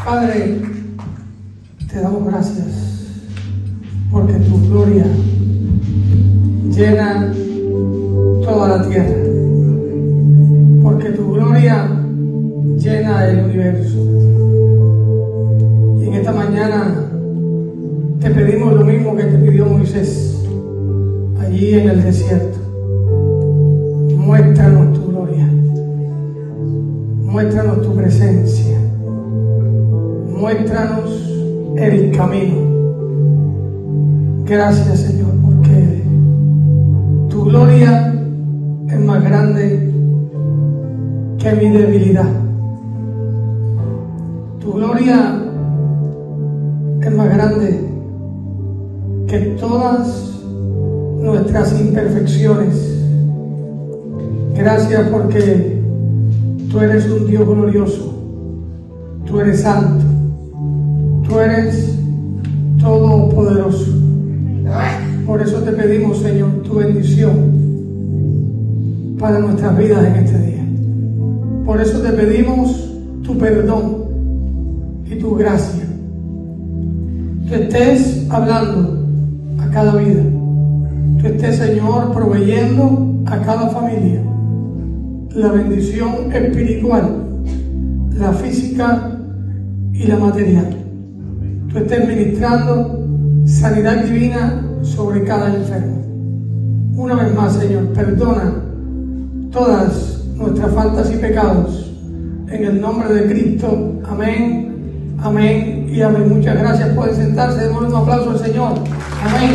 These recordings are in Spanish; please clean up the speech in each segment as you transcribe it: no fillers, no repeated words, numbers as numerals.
Padre, te damos gracias porque tu gloria llena toda la tierra, porque tu gloria llena el universo. Y en esta mañana te pedimos lo mismo que te pidió Moisés allí en el desierto. Muéstranos tu gloria, muéstranos tu presencia, muéstranos el camino. Gracias, Señor, porque tu gloria es más grande que mi debilidad. Tu gloria es más grande que todas nuestras imperfecciones. Gracias porque tú eres un Dios glorioso, tú eres santo, tú eres todopoderoso. Por eso te pedimos, Señor, tu bendición para nuestras vidas en este día. Por eso te pedimos tu perdón y tu gracia. Que estés hablando a cada vida. Que estés, Señor, proveyendo a cada familia la bendición espiritual, la física y la material. Tú estés ministrando sanidad divina sobre cada enfermo. Una vez más, Señor, perdona todas nuestras faltas y pecados. En el nombre de Cristo. Amén, amén y amén. Muchas gracias. Pueden sentarse. Démosle un aplauso al Señor. Amén.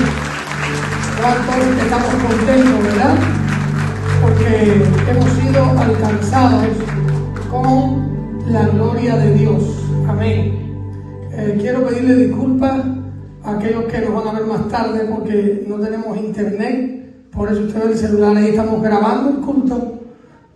¿Cuántos estamos contentos, verdad? Porque hemos sido alcanzados con la gloria de Dios. Amén. Quiero pedirle disculpas a aquellos que nos van a ver más tarde porque no tenemos internet. Por eso usted ve el celular ahí. Estamos grabando el culto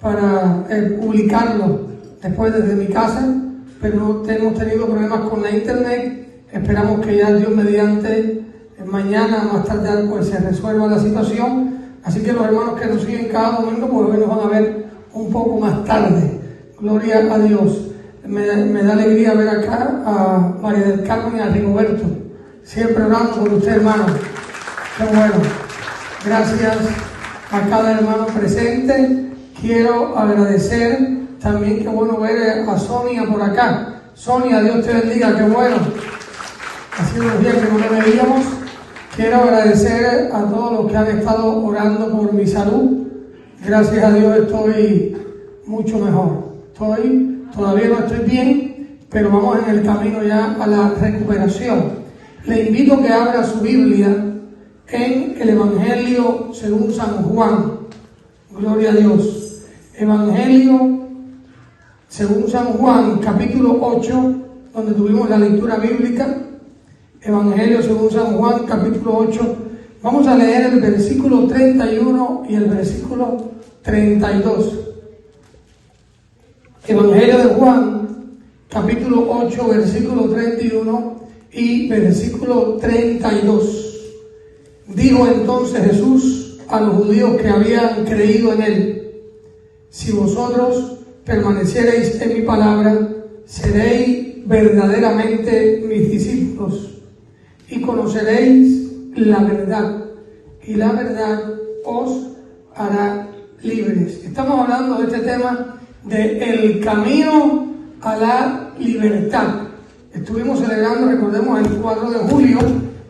para publicarlo después desde mi casa, pero no hemos tenido problemas con la internet. Esperamos que ya Dios mediante mañana más tarde pues se resuelva la situación. Así que los hermanos que nos siguen cada domingo pues hoy nos van a ver un poco más tarde. Gloria a Dios. Me da alegría ver acá a María del Carmen y a Rigoberto, siempre orando por usted, hermano. Qué bueno. Gracias a cada hermano presente. Quiero agradecer también, qué bueno ver a Sonia por acá. Sonia, Dios te bendiga, qué bueno. Hace unos días que no le veíamos. Quiero agradecer a todos los que han estado orando por mi salud. Gracias a Dios estoy mucho mejor. Todavía no estoy bien, pero vamos en el camino ya a la recuperación. Le invito a que abra su Biblia en el Evangelio según San Juan. Gloria a Dios. Evangelio según San Juan, capítulo 8, donde tuvimos la lectura bíblica. Evangelio según San Juan, capítulo 8. Vamos a leer el versículo 31 y el versículo 32. Evangelio de Juan, capítulo 8, versículo 31 y versículo 32. Dijo entonces Jesús a los judíos que habían creído en él: si vosotros permaneciereis en mi palabra, seréis verdaderamente mis discípulos y conoceréis la verdad, y la verdad os hará libres. Estamos hablando de este tema de el camino a la libertad. Estuvimos celebrando, recordemos, el 4 de julio,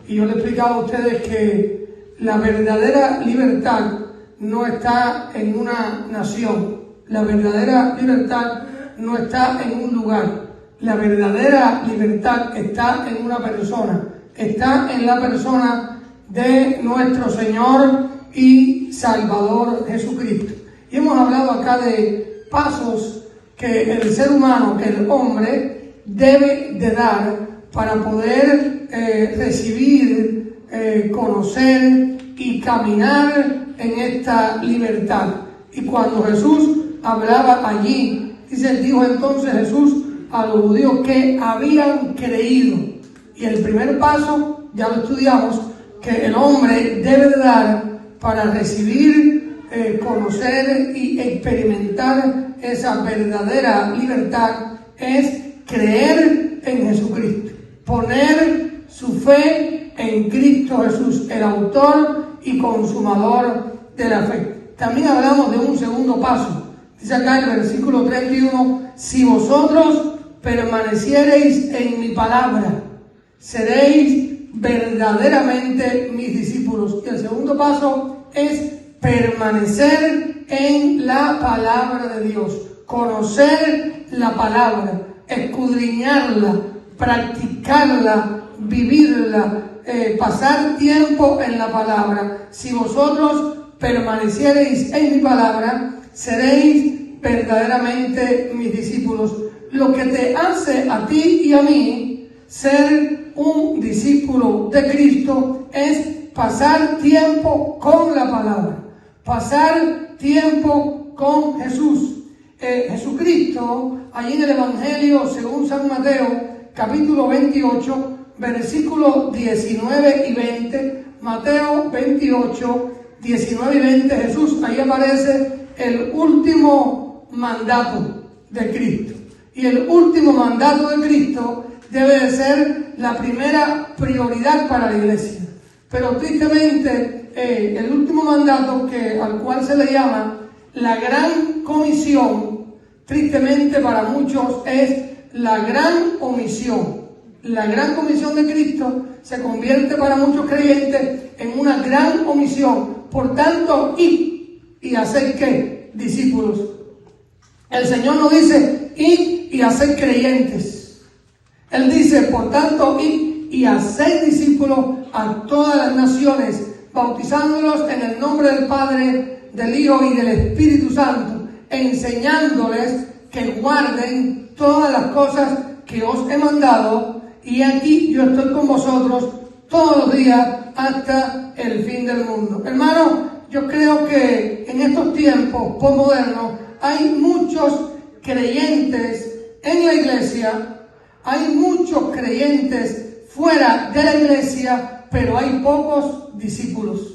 y yo le explicaba a ustedes que la verdadera libertad no está en una nación, la verdadera libertad no está en un lugar, la verdadera libertad está en una persona, está en la persona de nuestro Señor y Salvador Jesucristo. Y hemos hablado acá de pasos que el ser humano, que el hombre debe de dar para poder recibir, conocer y caminar en esta libertad. Y cuando Jesús hablaba allí, dijo entonces Jesús a los judíos que habían creído. Y el primer paso, ya lo estudiamos, que el hombre debe de dar para recibir, conocer y experimentar esa verdadera libertad es creer en Jesucristo. Poner su fe en Cristo Jesús, el autor y consumador de la fe. También hablamos de un segundo paso. Dice acá el versículo 31, si vosotros permaneciereis en mi palabra, seréis verdaderamente mis discípulos. Y el segundo paso es permanecer en la palabra de Dios, conocer la palabra, escudriñarla, practicarla, vivirla, pasar tiempo en la palabra. Si vosotros permaneciereis en mi palabra, seréis verdaderamente mis discípulos. Lo que te hace a ti y a mí ser un discípulo de Cristo es pasar tiempo con la palabra, pasar tiempo con Jesús. Jesucristo, allí en el Evangelio según San Mateo, capítulo 28, versículos 19 y 20, Mateo 28, 19 y 20, Jesús, ahí aparece el último mandato de Cristo. Y el último mandato de Cristo debe de ser la primera prioridad para la iglesia. Pero tristemente, el último mandato al cual se le llama la gran comisión, tristemente para muchos es la gran omisión. La gran comisión de Cristo se convierte para muchos creyentes en una gran omisión. Por tanto, id y haced ¿qué? Discípulos. El Señor no dice id y haced creyentes. Él dice, por tanto, id y haced discípulos a todas las naciones, bautizándolos en el nombre del Padre, del Hijo y del Espíritu Santo, enseñándoles que guarden todas las cosas que os he mandado, y aquí yo estoy con vosotros todos los días hasta el fin del mundo. Hermano, yo creo que en estos tiempos postmodernos hay muchos creyentes en la iglesia, hay muchos creyentes fuera de la iglesia, pero hay pocos discípulos.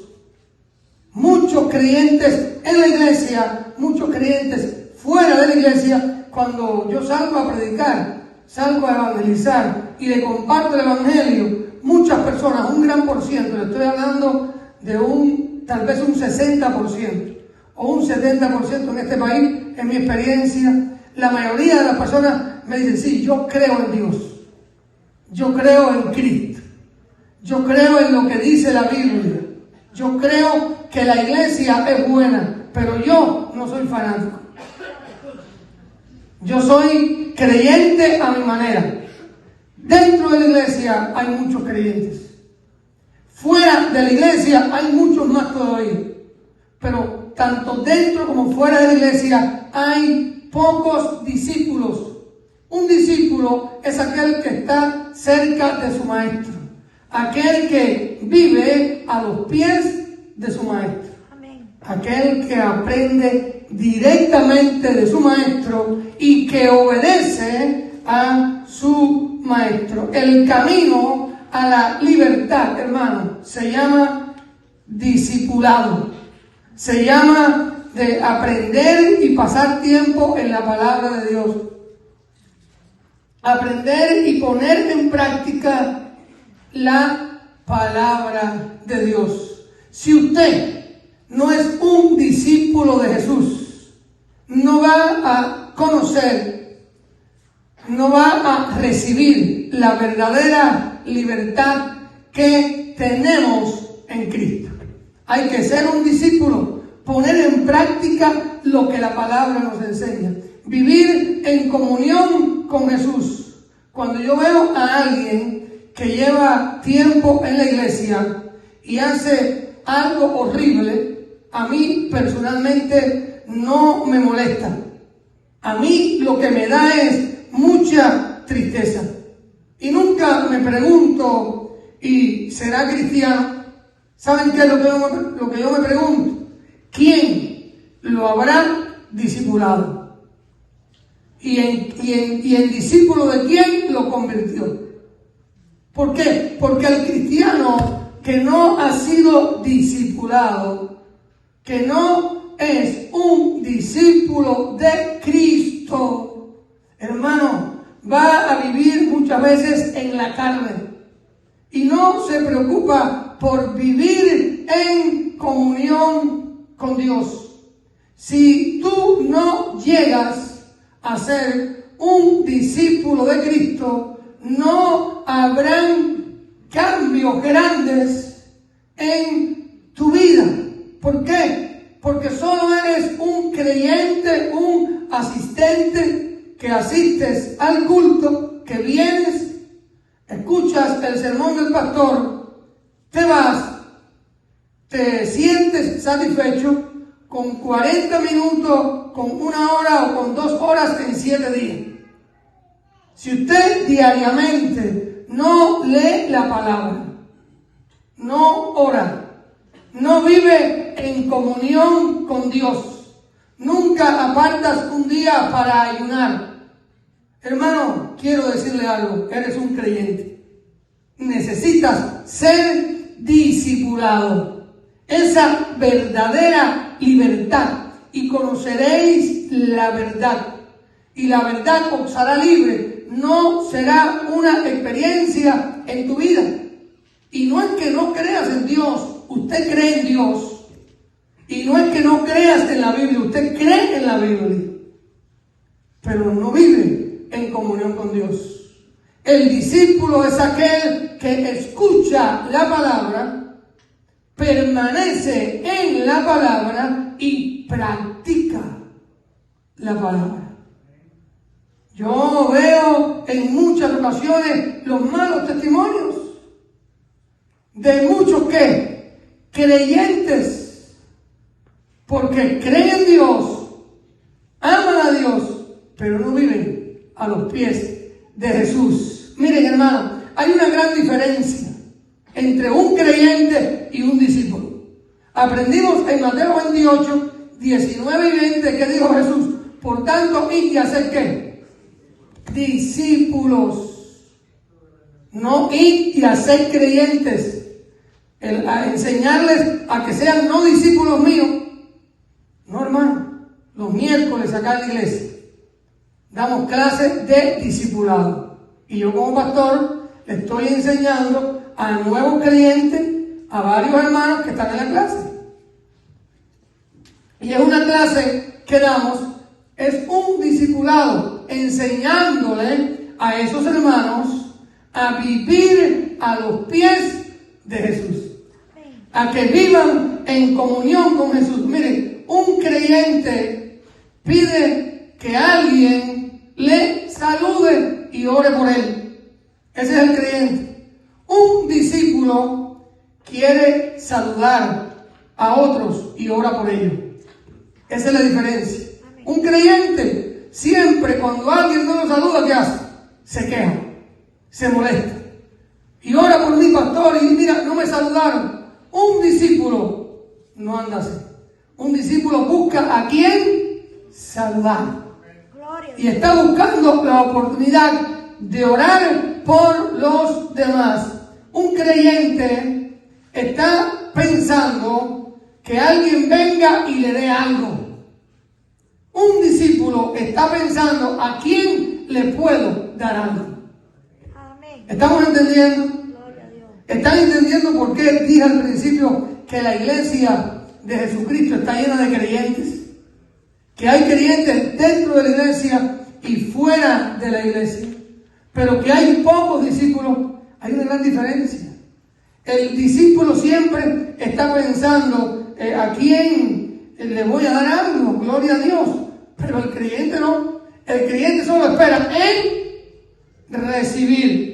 Muchos creyentes en la iglesia, muchos creyentes fuera de la iglesia. Cuando yo salgo a predicar, salgo a evangelizar y le comparto el evangelio, muchas personas, un gran por ciento, le estoy hablando de tal vez un 60% o un 70% en este país, en mi experiencia, la mayoría de las personas me dicen, sí, yo creo en Dios, yo creo en Cristo, yo creo en lo que dice la Biblia, yo creo que la iglesia es buena, pero yo no soy fanático. Yo soy creyente a mi manera. Dentro de la iglesia hay muchos creyentes. Fuera de la iglesia hay muchos más todavía. Pero tanto dentro como fuera de la iglesia hay pocos discípulos. Un discípulo es aquel que está cerca de su maestro. Aquel que vive a los pies de su maestro. Aquel que aprende directamente de su maestro y que obedece a su maestro. El camino a la libertad, hermano, se llama discipulado. Se llama de aprender y pasar tiempo en la palabra de Dios. Aprender y poner en práctica la palabra de Dios. Si usted no es un discípulo de Jesús, no va a conocer, no va a recibir la verdadera libertad que tenemos en Cristo. Hay que ser un discípulo, poner en práctica lo que la palabra nos enseña, vivir en comunión con Jesús. Cuando yo veo a alguien que lleva tiempo en la iglesia y hace algo horrible, a mí personalmente no me molesta. A mí lo que me da es mucha tristeza. Y nunca me pregunto, ¿y será cristiano? ¿Saben qué es lo que yo me pregunto? ¿Quién lo habrá discipulado? ¿Y en discípulo de quién lo convirtió? ¿Por qué? Porque el cristiano que no ha sido discipulado, que no es un discípulo de Cristo, hermano, va a vivir muchas veces en la carne y no se preocupa por vivir en comunión con Dios. Si tú no llegas a ser un discípulo de Cristo, no habrán cambios grandes en tu vida. ¿Por qué? Porque solo eres un creyente, un asistente que asistes al culto, que vienes, escuchas el sermón del pastor, te vas, te sientes satisfecho con 40 minutos, con 1 hora o con 2 horas en 7 días. Si usted diariamente no lee la palabra, no ora, no vive en comunión con Dios, nunca apartas un día para ayunar, hermano, quiero decirle algo, eres un creyente. Necesitas ser discipulado. Esa verdadera libertad. Y conoceréis la verdad. Y la verdad os hará libre. No será una experiencia en tu vida. Y no es que no creas en Dios. Usted cree en Dios. Y no es que no creas en la Biblia. Usted cree en la Biblia. Pero no vive en comunión con Dios. El discípulo es aquel que escucha la palabra, permanece en la palabra y practica la palabra. Yo veo en muchas ocasiones los malos testimonios de muchos creyentes, porque creen en Dios, aman a Dios, pero no viven a los pies de Jesús. Miren, hermano, hay una gran diferencia entre un creyente y un discípulo. Aprendimos en Mateo 28, 19 y 20 que dijo Jesús: por tanto, id y hacer ¿qué? Discípulos. No id y hacer creyentes. A enseñarles a que sean no discípulos míos. No, hermano. Los miércoles acá en la iglesia damos clases de discipulado. Y yo como pastor le estoy enseñando a nuevos creyentes, a varios hermanos que están en la clase. Y es una clase que damos, es un discipulado, enseñándole a esos hermanos a vivir a los pies de Jesús. A que vivan en comunión con Jesús. Miren, un creyente pide que alguien le salude y ore por él. Ese es el creyente. Un discípulo quiere saludar a otros y ora por ellos. Esa es la diferencia. Un creyente siempre cuando alguien no lo saluda, ¿qué hace? Se queja, se molesta y ora por mi pastor y mira, no me saludaron. Un discípulo no anda así. Un discípulo busca a quien saludar. Y está buscando la oportunidad de orar por los demás. Un creyente está pensando que alguien venga y le dé algo. Un discípulo está pensando a quién le puedo dar algo. ¿Estamos entendiendo? ¿Están entendiendo por qué dije al principio que la iglesia de Jesucristo está llena de creyentes? Que hay creyentes dentro de la iglesia y fuera de la iglesia. Pero que hay pocos discípulos. Hay una gran diferencia. El discípulo siempre está pensando a quién le voy a dar algo, gloria a Dios. Pero el creyente no. El creyente solo espera en recibir.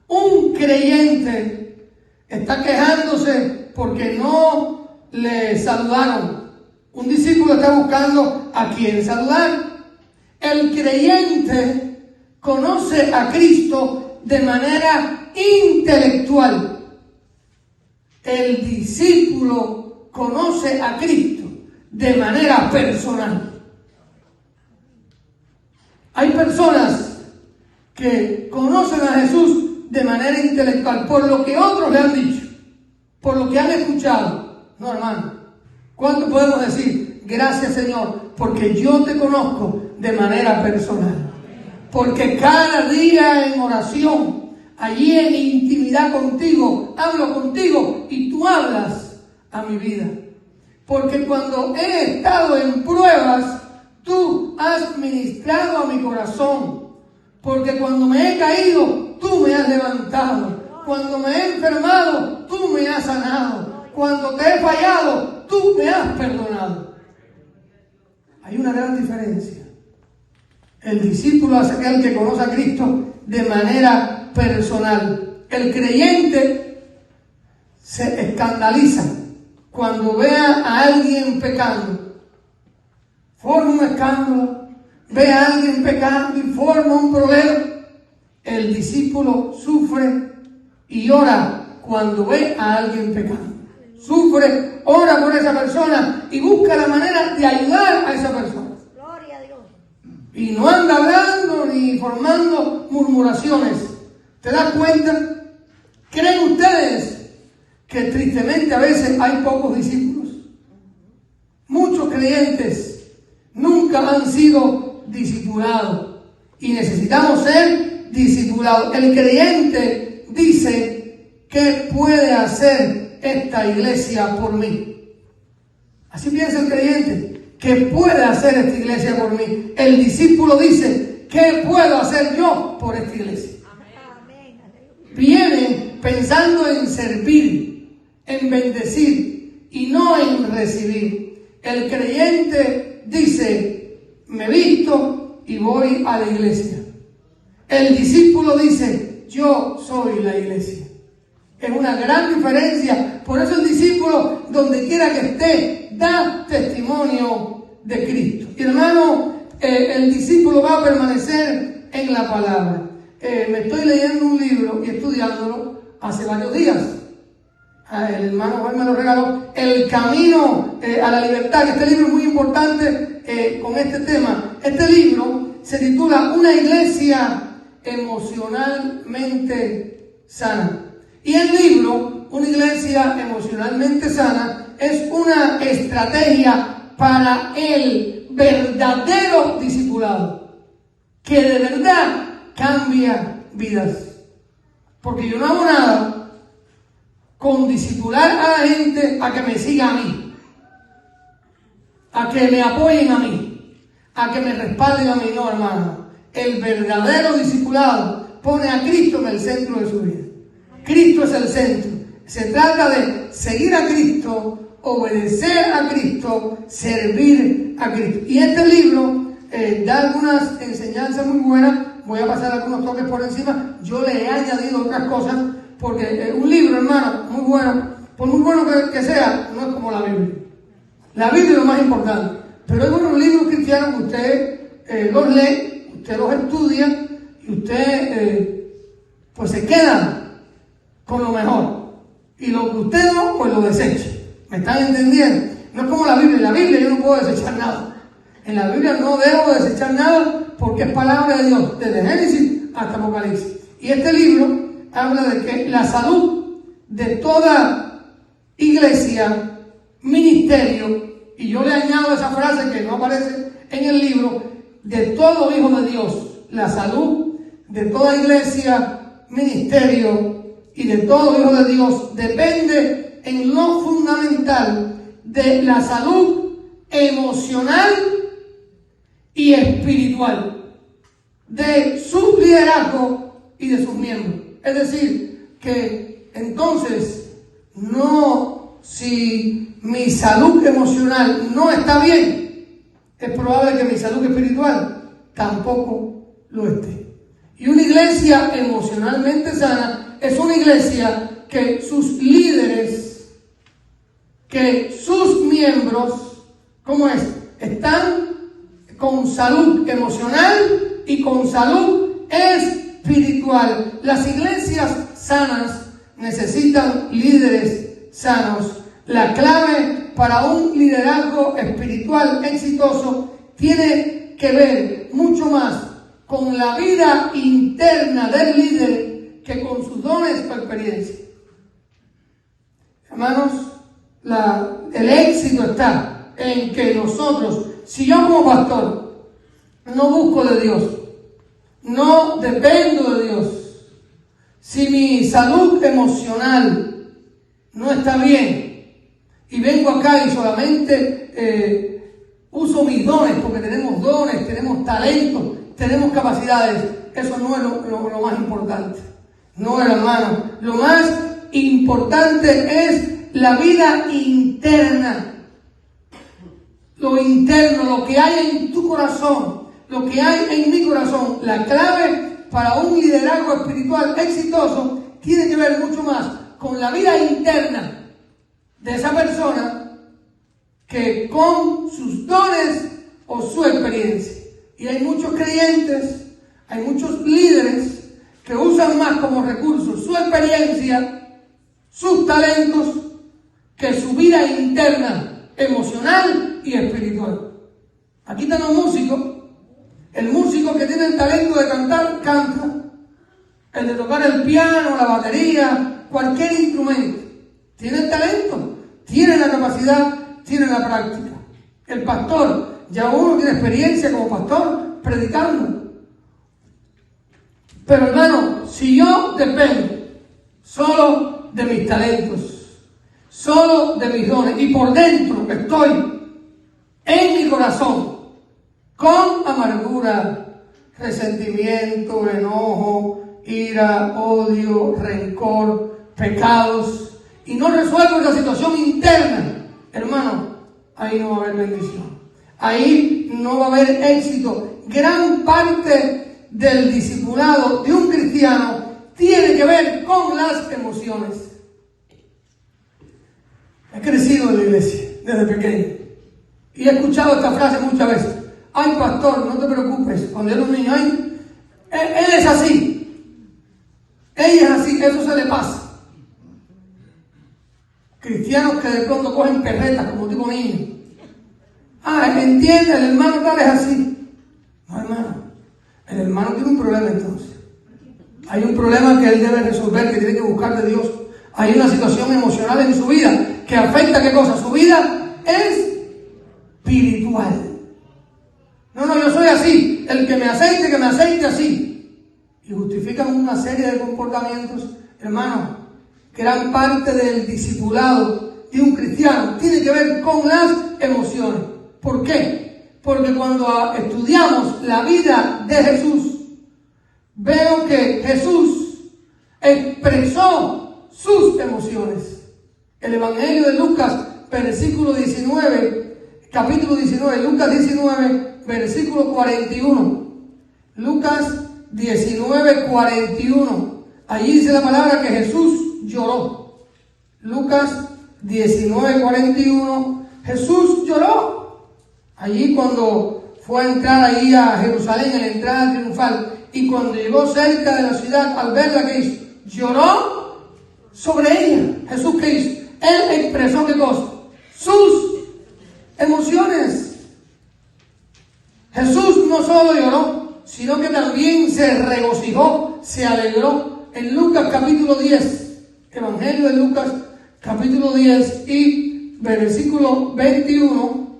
Un creyente está quejándose porque no le saludaron. Un discípulo está buscando a quién saludar. El creyente conoce a Cristo de manera intelectual. El discípulo conoce a Cristo de manera personal. Hay personas que conocen a Jesús de manera intelectual, por lo que otros le han dicho, por lo que han escuchado. No, hermano. ¿Cuánto podemos decir? Gracias, Señor, porque yo te conozco de manera personal. porque cada día en oración, allí en intimidad contigo, hablo contigo y tú hablas a mi vida. Porque cuando he estado en pruebas, tú has ministrado a mi corazón. Porque cuando me he caído, tú me has levantado. Cuando me he enfermado, tú me has sanado. Cuando te he fallado, tú me has perdonado. Hay una gran diferencia. El discípulo es aquel que conoce a Cristo de manera personal. El creyente se escandaliza cuando vea a alguien pecando. Forma un escándalo, ve a alguien pecando y forma un problema. El discípulo sufre y ora cuando ve a alguien pecando. Sufre, ora por esa persona y busca la manera de ayudar a esa persona. Gloria a Dios. Y no anda hablando ni formando murmuraciones. ¿Te das cuenta? ¿Creen ustedes que tristemente a veces hay pocos discípulos? Muchos creyentes nunca han sido discipulados y necesitamos ser discipulados. El creyente dice: ¿qué puede hacer esta iglesia por mí? Así piensa el creyente: ¿qué puede hacer esta iglesia por mí? El discípulo dice: ¿qué puedo hacer yo por esta iglesia? Viene pensando en servir, en bendecir y no en recibir. El creyente dice: me visto y voy a la iglesia. El discípulo dice: yo soy la iglesia. Es una gran diferencia. Por eso el discípulo, donde quiera que esté, da testimonio de Cristo. Y hermano, el discípulo va a permanecer en la palabra. Me estoy leyendo un libro y estudiándolo hace varios días. El hermano Juan me lo regaló. El camino a la libertad. Este libro es muy importante con este tema. Este libro se titula Una iglesia emocionalmente sana. Y el libro, Una iglesia emocionalmente sana, es una estrategia para el verdadero discipulado, que de verdad cambia vidas. Porque yo no hago nada con discipular a la gente a que me siga a mí, a que me apoyen a mí, a que me respalden a mí. No, hermano. El verdadero discipulado pone a Cristo en el centro de su vida. Cristo es el centro. Se trata de seguir a Cristo, obedecer a Cristo, servir a Cristo. Y este libro da algunas enseñanzas muy buenas. Voy a pasar algunos toques por encima. Yo le he añadido otras cosas, porque un libro, hermano, muy bueno, por muy bueno que sea, no es como la Biblia. La Biblia es lo más importante. Pero hay buenos libros cristianos que usted los lee, usted los estudia y usted pues se queda con lo mejor. Y lo que usted no, pues lo desecha. ¿Me están entendiendo? No es como la Biblia. En la Biblia yo no puedo desechar nada. En la Biblia no debo desechar nada porque es palabra de Dios, desde Génesis hasta Apocalipsis. Y este libro habla de que la salud de toda iglesia, ministerio, y yo le añado esa frase que no aparece en el libro, de todo hijo de Dios, la salud de toda iglesia, ministerio y de todo hijo de Dios depende en lo fundamental de la salud emocional y espiritual de su liderazgo y de sus miembros. Es decir, que entonces no, si mi salud emocional no está bien, es probable que mi salud espiritual tampoco lo esté. Y una iglesia emocionalmente sana es una iglesia que sus líderes, que sus miembros, ¿cómo es? Están con salud emocional y con salud espiritual. Las iglesias sanas necesitan líderes sanos. La clave para un liderazgo espiritual exitoso tiene que ver mucho más con la vida interna del líder que con sus dones o experiencia. Hermanos, el éxito está en que nosotros, si yo como pastor no busco de Dios, no dependo de Dios, si mi salud emocional no está bien y vengo acá y solamente uso mis dones, porque tenemos dones, tenemos talentos, tenemos capacidades, eso no es lo más importante. No, hermano, lo más importante es la vida interna, lo interno, lo que hay en tu corazón, lo que hay en mi corazón. La clave para un liderazgo espiritual exitoso tiene que ver mucho más con la vida interna de esa persona que con sus dones o su experiencia. Y hay muchos creyentes, hay muchos líderes que usan más como recursos su experiencia, sus talentos, que su vida interna, emocional y espiritual. Aquí están los músicos. El músico que tiene el talento de cantar, canta. El de tocar el piano, la batería, cualquier instrumento. Tiene el talento, tiene la capacidad, tiene la práctica. El pastor, ya uno tiene experiencia como pastor predicando. Pero hermano, si yo dependo solo de mis talentos, solo de mis dones, y por dentro estoy en mi corazón con amargura, resentimiento, enojo, ira, odio, rencor, pecados, y no resuelvo esa situación interna, hermano, ahí no va a haber bendición, ahí no va a haber éxito. Gran parte del discipulado de un cristiano tiene que ver con las emociones. He crecido en la iglesia desde pequeño y he escuchado esta frase muchas veces: ay, pastor, no te preocupes, cuando era un niño, ay, él es así, ella es así, eso se le pasa. Cristianos que de pronto cogen perretas como tipo niño. Ah, entiende, el hermano tal es así. No, hermano, el hermano tiene un problema entonces. Hay un problema que él debe resolver, que tiene que buscar de Dios. Hay una situación emocional en su vida que afecta, ¿qué cosa? Su vida es espiritual. No, yo soy así, el que me aceite así. Y justifican una serie de comportamientos. Hermano, gran parte del discipulado de un cristiano tiene que ver con las emociones. ¿Por qué? Porque cuando estudiamos la vida de Jesús, veo que Jesús expresó sus emociones. El Evangelio de Lucas, capítulo 19, Lucas 19, versículo 41. Lucas 19, 41. Allí dice la palabra que Jesús lloró. Lucas 19, 41. Jesús lloró. Allí cuando fue a entrar ahí a Jerusalén en la entrada triunfal, y cuando llegó cerca de la ciudad, al verla, ¿qué hizo? Lloró sobre ella. Jesús, ¿qué hizo? Él expresó, ¿qué cosa? Sus emociones. Jesús no solo lloró, sino que también se regocijó, se alegró. En Lucas capítulo 10, Evangelio de Lucas capítulo 10 y versículo 21,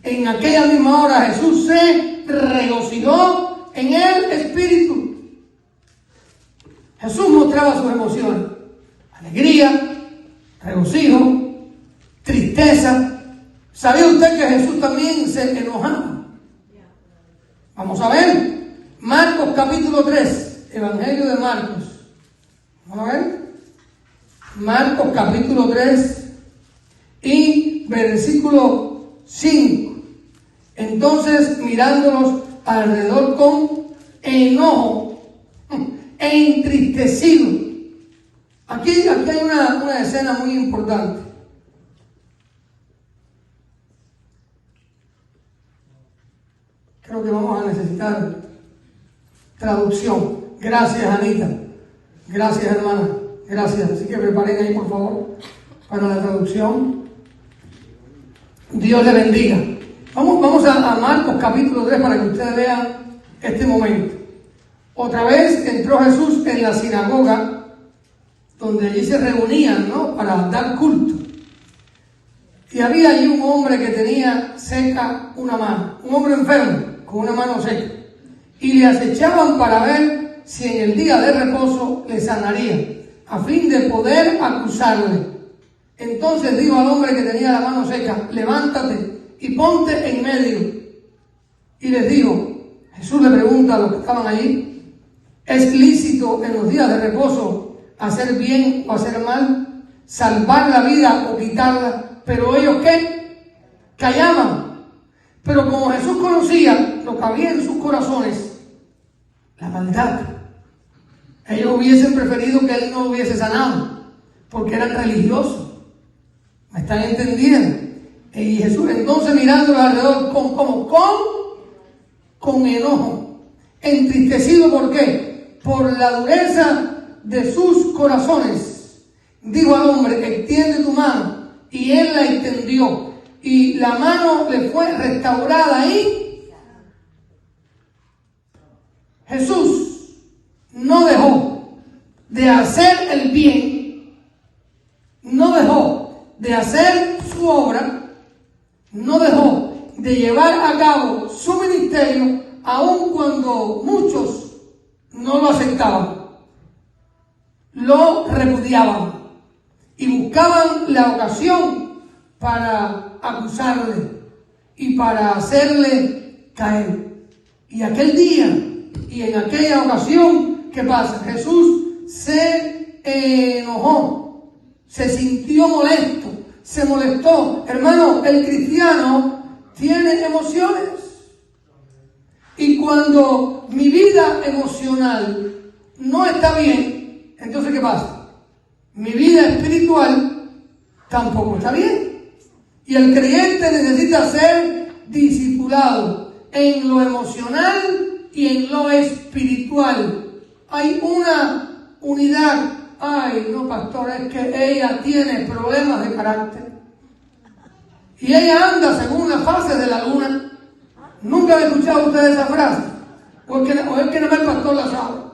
en aquella misma hora Jesús se regocijó en el Espíritu. Jesús mostraba sus emociones: alegría, regocijo, tristeza. ¿Sabía usted que Jesús también se enojaba? Vamos a ver Marcos capítulo 3, Evangelio de Marcos. Vamos a ver Marcos capítulo 3 y versículo 5. Entonces, mirándolos alrededor con enojo e entristecido. Aquí hay una escena muy importante. Creo que vamos a necesitar traducción. Gracias, Anita. Gracias, hermana. Gracias. Así que preparen ahí, por favor, para la traducción. Dios le bendiga. Vamos a Marcos capítulo 3 para que ustedes vean este momento. Otra vez entró Jesús en la sinagoga, donde allí se reunían, ¿no?, para dar culto. Y había allí un hombre que tenía seca una mano, un hombre enfermo con una mano seca. y le acechaban para ver si en el día de reposo le sanaría, a fin de poder acusarle. Entonces dijo al hombre que tenía la mano seca: levántate y ponte en medio. Y les dijo, Jesús le pregunta a los que estaban allí: ¿es lícito en los días de reposo hacer bien o hacer mal? ¿Salvar la vida o quitarla? Pero ellos, ¿qué? Callaban. Pero como Jesús conocía lo que había en sus corazones, la maldad, ellos hubiesen preferido que él no lo hubiese sanado, porque eran religiosos. ¿Me están entendiendo? Y Jesús entonces, mirándolo alrededor con enojo, entristecido, ¿por qué? Por la dureza de sus corazones, dijo al hombre: extiende tu mano. Y él la extendió, y la mano le fue restaurada. Y Jesús no dejó de hacer el bien, no dejó de hacer su obra, no dejó de llevar a cabo su ministerio, aun cuando muchos no lo aceptaban, lo repudiaban y buscaban la ocasión para acusarle y para hacerle caer. Y aquel día y en aquella ocasión, ¿qué pasa? Jesús se enojó, se sintió molesto, se molestó. Hermano, el cristiano tiene emociones. Y cuando mi vida emocional no está bien, entonces ¿qué pasa? Mi vida espiritual tampoco está bien. Y el creyente necesita ser discipulado en lo emocional y en lo espiritual. Hay una unidad. Ay, no, pastor, es que ella tiene problemas de carácter. Y ella anda según las fases de la luna. ¿Nunca han escuchado ustedes esa frase? O es que no el pastor la sabe.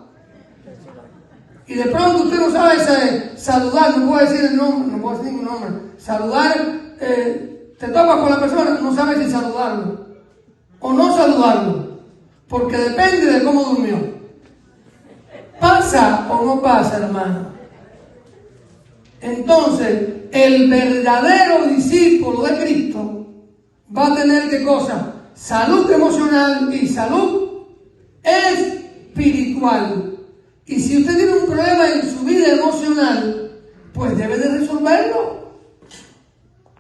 Y de pronto usted no sabe saludar, no puedo decir el nombre, no puedo decir ningún nombre. Saludar, te topas con la persona, no sabes si saludarlo o no saludarlo, porque depende de cómo durmió. ¿Pasa o no pasa, hermano? Entonces, el verdadero discípulo de Cristo va a tener ¿qué cosa? Salud emocional y salud espiritual. Y si usted tiene un problema en su vida emocional, pues debe de resolverlo.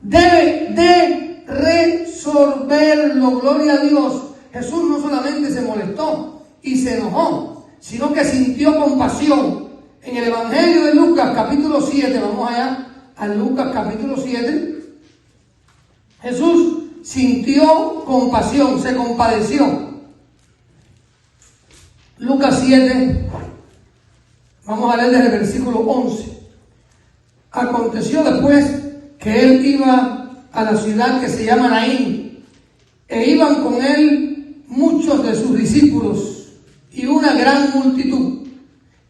Debe de resolverlo, gloria a Dios. Jesús no solamente se molestó y se enojó, sino que sintió compasión. En el Evangelio de Lucas, capítulo 7, vamos allá a Lucas, capítulo 7, Jesús sintió compasión, se compadeció. Lucas 7, vamos a leer desde el versículo 11. Aconteció después que él iba a la ciudad que se llama Naín, e iban con él muchos de sus discípulos y una gran multitud.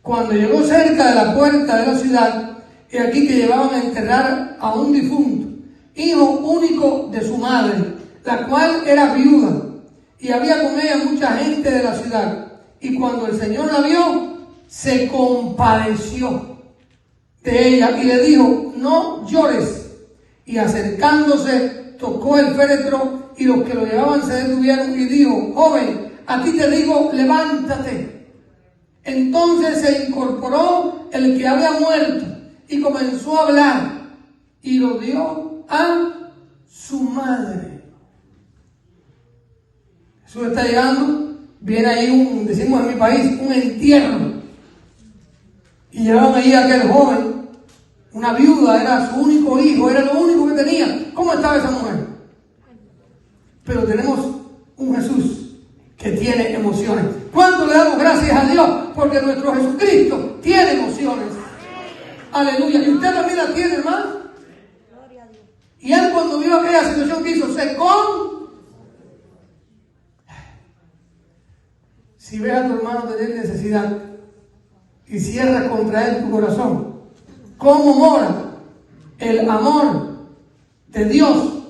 Cuando llegó cerca de la puerta de la ciudad, he aquí que llevaban a enterrar a un difunto, hijo único de su madre, la cual era viuda, y había con ella mucha gente de la ciudad. Y cuando el Señor la vio, se compadeció de ella y le dijo: no llores. Y acercándose, tocó el féretro, y los que lo llevaban se detuvieron, y dijo: joven, a ti te digo, levántate. Entonces se incorporó el que había muerto y comenzó a hablar, y lo dio a su madre. Jesús está llegando, viene ahí decimos en mi país, un entierro, y llevaron ahí a aquel joven, una viuda, era su único hijo, era lo único que tenía. ¿Cómo estaba esa mujer? Pero tenemos un Jesús que tiene emociones. ¿Cuánto le damos gracias a Dios? Porque nuestro Jesucristo tiene emociones. Aleluya. Y usted también la tiene, hermano. Y él, cuando vio aquella situación que hizo, si ves a tu hermano tener necesidad y cierras contra él tu corazón, ¿cómo mora el amor de Dios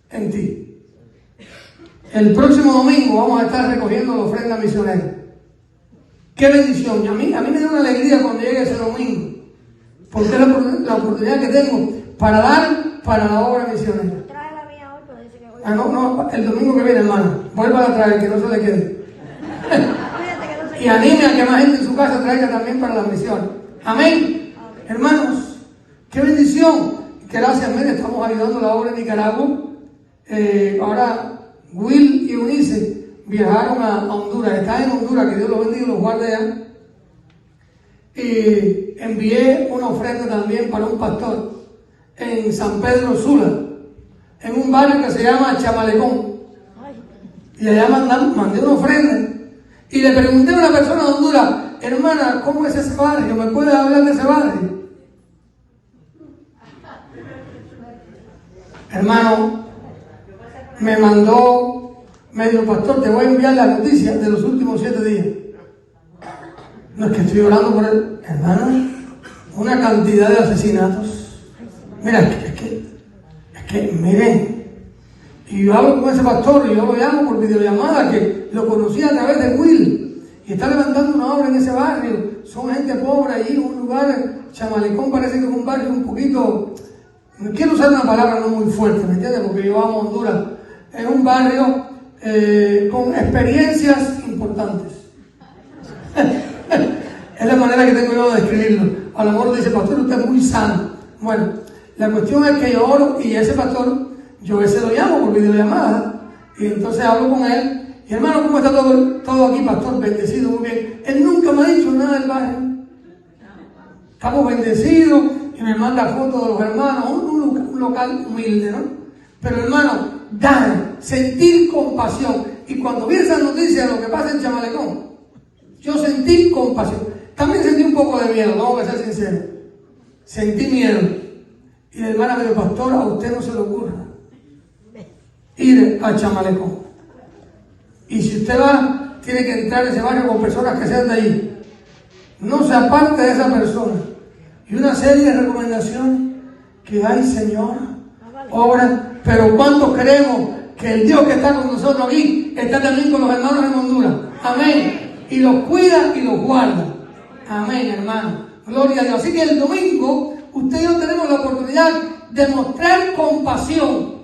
en ti? El próximo domingo vamos a estar recogiendo la ofrenda misionera. ¡Qué bendición! A mí me da una alegría cuando llegue ese domingo, porque es la oportunidad que tengo para dar para la obra misionera. Trae la mía hoy, pero dice que voy No, el domingo que viene, hermano. Vuelva a traer, que no se le quede. que no se Y anime a que más gente en su casa traiga también para la misión. Amén. Hermanos, qué bendición. Gracias, mire, estamos ayudando la obra en Nicaragua. Ahora Will y Eunice viajaron a Honduras. Están en Honduras, que Dios los bendiga y los guarde allá. Y envié una ofrenda también para un pastor en San Pedro Sula, en un barrio que se llama Chamalecón. Y allá mandé una ofrenda. Y le pregunté a una persona de Honduras, hermana, ¿cómo es ese barrio? ¿Me puede hablar de ese barrio? Hermano, me mandó, medio pastor, te voy a enviar las noticias de los últimos 7 días. No es que estoy orando por él, hermano, una cantidad de asesinatos. Mira, es que, miren, y yo hablo con ese pastor y yo lo llamo por videollamada, que lo conocí a través de Will, y está levantando una obra en ese barrio. Son gente pobre allí, un lugar, Chamalecón parece que es un barrio un poquito, no quiero usar una palabra no muy fuerte, ¿me entiendes? Porque yo amo Honduras. Es un barrio con experiencias importantes. Es la manera que tengo yo de describirlo. A lo mejor dice, pastor, usted es muy sano. Bueno, la cuestión es que yo oro y ese pastor, yo ese lo llamo por videollamada, y entonces hablo con él, y hermano, ¿cómo está todo aquí, pastor? Bendecido, muy bien. Él nunca me ha dicho nada del barrio. Estamos bendecidos, y me manda fotos de los hermanos, un local humilde, ¿no? Pero hermano, dar, sentir compasión. Y cuando vi esa noticia de lo que pasa en Chamalecón, yo sentí compasión. También sentí un poco de miedo, vamos a ser sinceros. Sentí miedo. Y la hermana me dijo, pastor, a usted no se le ocurra ir a Chamalecón. Y si usted va, tiene que entrar en ese barrio con personas que sean de allí. No se aparte de esa persona. Y una serie de recomendaciones que hay, Señor, obra. Pero ¿cuántos creemos que el Dios que está con nosotros aquí está también con los hermanos en Honduras? Amén. Y los cuida y los guarda. Amén, hermano. Gloria a Dios. Así que el domingo, usted y yo tenemos la oportunidad de mostrar compasión.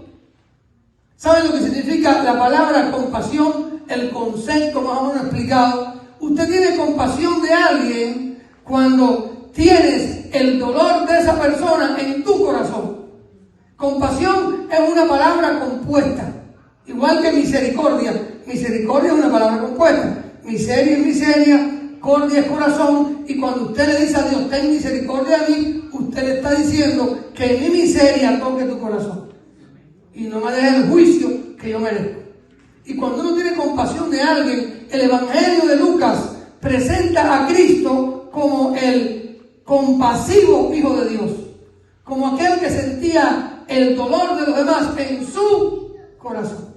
¿Saben lo que significa la palabra compasión? El concepto más o menos explicado. Usted tiene compasión de alguien cuando tienes el dolor de esa persona en tu corazón. Compasión es una palabra compuesta, igual que misericordia. Misericordia es una palabra compuesta. Miseria es miseria, cordia es corazón. Y cuando usted le dice a Dios, ten misericordia a mí, usted le está diciendo que mi miseria toque tu corazón y no me deje el juicio que yo merezco. Y cuando uno tiene compasión de alguien, el Evangelio de Lucas presenta a Cristo como el compasivo Hijo de Dios, como aquel que sentía el dolor de los demás en su corazón.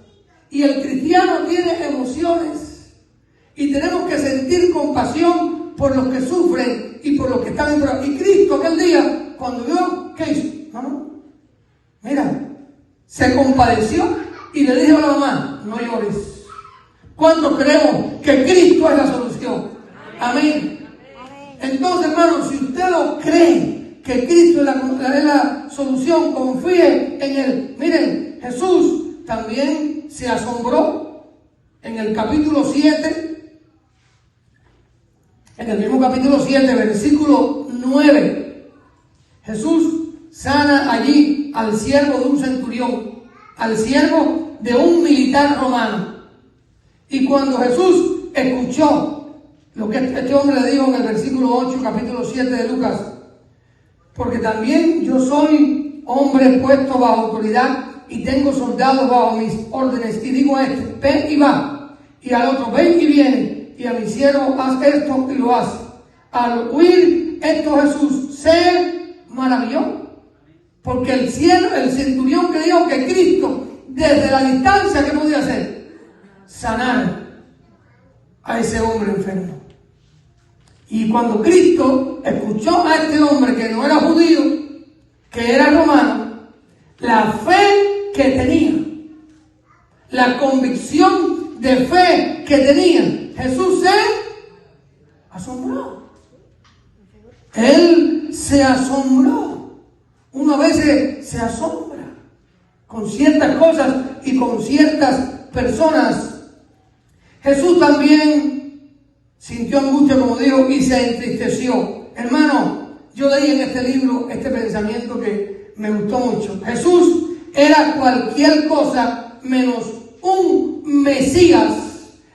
Y el cristiano tiene emociones y tenemos que sentir compasión por los que sufren y por los que están en prueba. Y Cristo aquel día, cuando vio, ¿qué hizo? No, mira, se compadeció y le dijo a la mamá, no llores. ¿Cuántos creemos que Cristo es la solución? Amén. Entonces, hermanos, si usted lo cree, que Cristo es la solución, confíe en Él. Miren, Jesús también se asombró en el capítulo 7, en el mismo capítulo 7, versículo 9. Jesús sana allí al siervo de un centurión, al siervo de un militar romano. Y cuando Jesús escuchó lo que este hombre le dijo en el versículo 8, capítulo 7 de Lucas, porque también yo soy hombre puesto bajo autoridad y tengo soldados bajo mis órdenes, y digo a este, ven y va, y al otro, ven y viene, y a mi siervo, haz esto y lo hace. Al oír esto Jesús se maravilló, porque el centurión creyó que Cristo, desde la distancia, ¿qué podía hacer? Sanar a ese hombre enfermo. Y cuando Cristo escuchó a este hombre que no era judío, que era romano, la fe que tenía la convicción de fe que tenían, Jesús se asombró. Él se asombró. Uno a veces se asombra con ciertas cosas y con ciertas personas. Jesús también sintió angustia, como digo, y se entristeció. Hermano, yo leí en este libro este pensamiento que me gustó mucho. Jesús era cualquier cosa menos un Mesías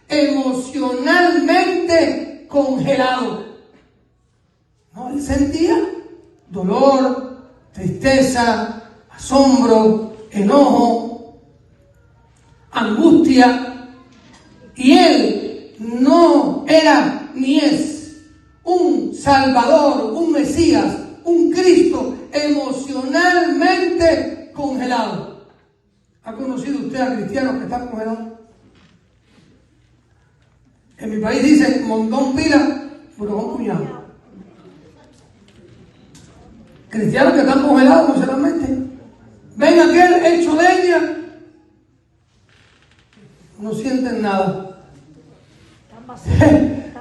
emocionalmente congelado. ¿No? Él sentía dolor, tristeza, asombro, enojo, angustia. Y él no era ni es un Salvador, un Mesías, un Cristo emocionalmente congelado. ¿Ha conocido usted a cristianos que están congelados? En mi país dicen montón pila, brujón puñado. Cristianos que están congelados emocionalmente. Ven aquel hecho leña, no sienten nada.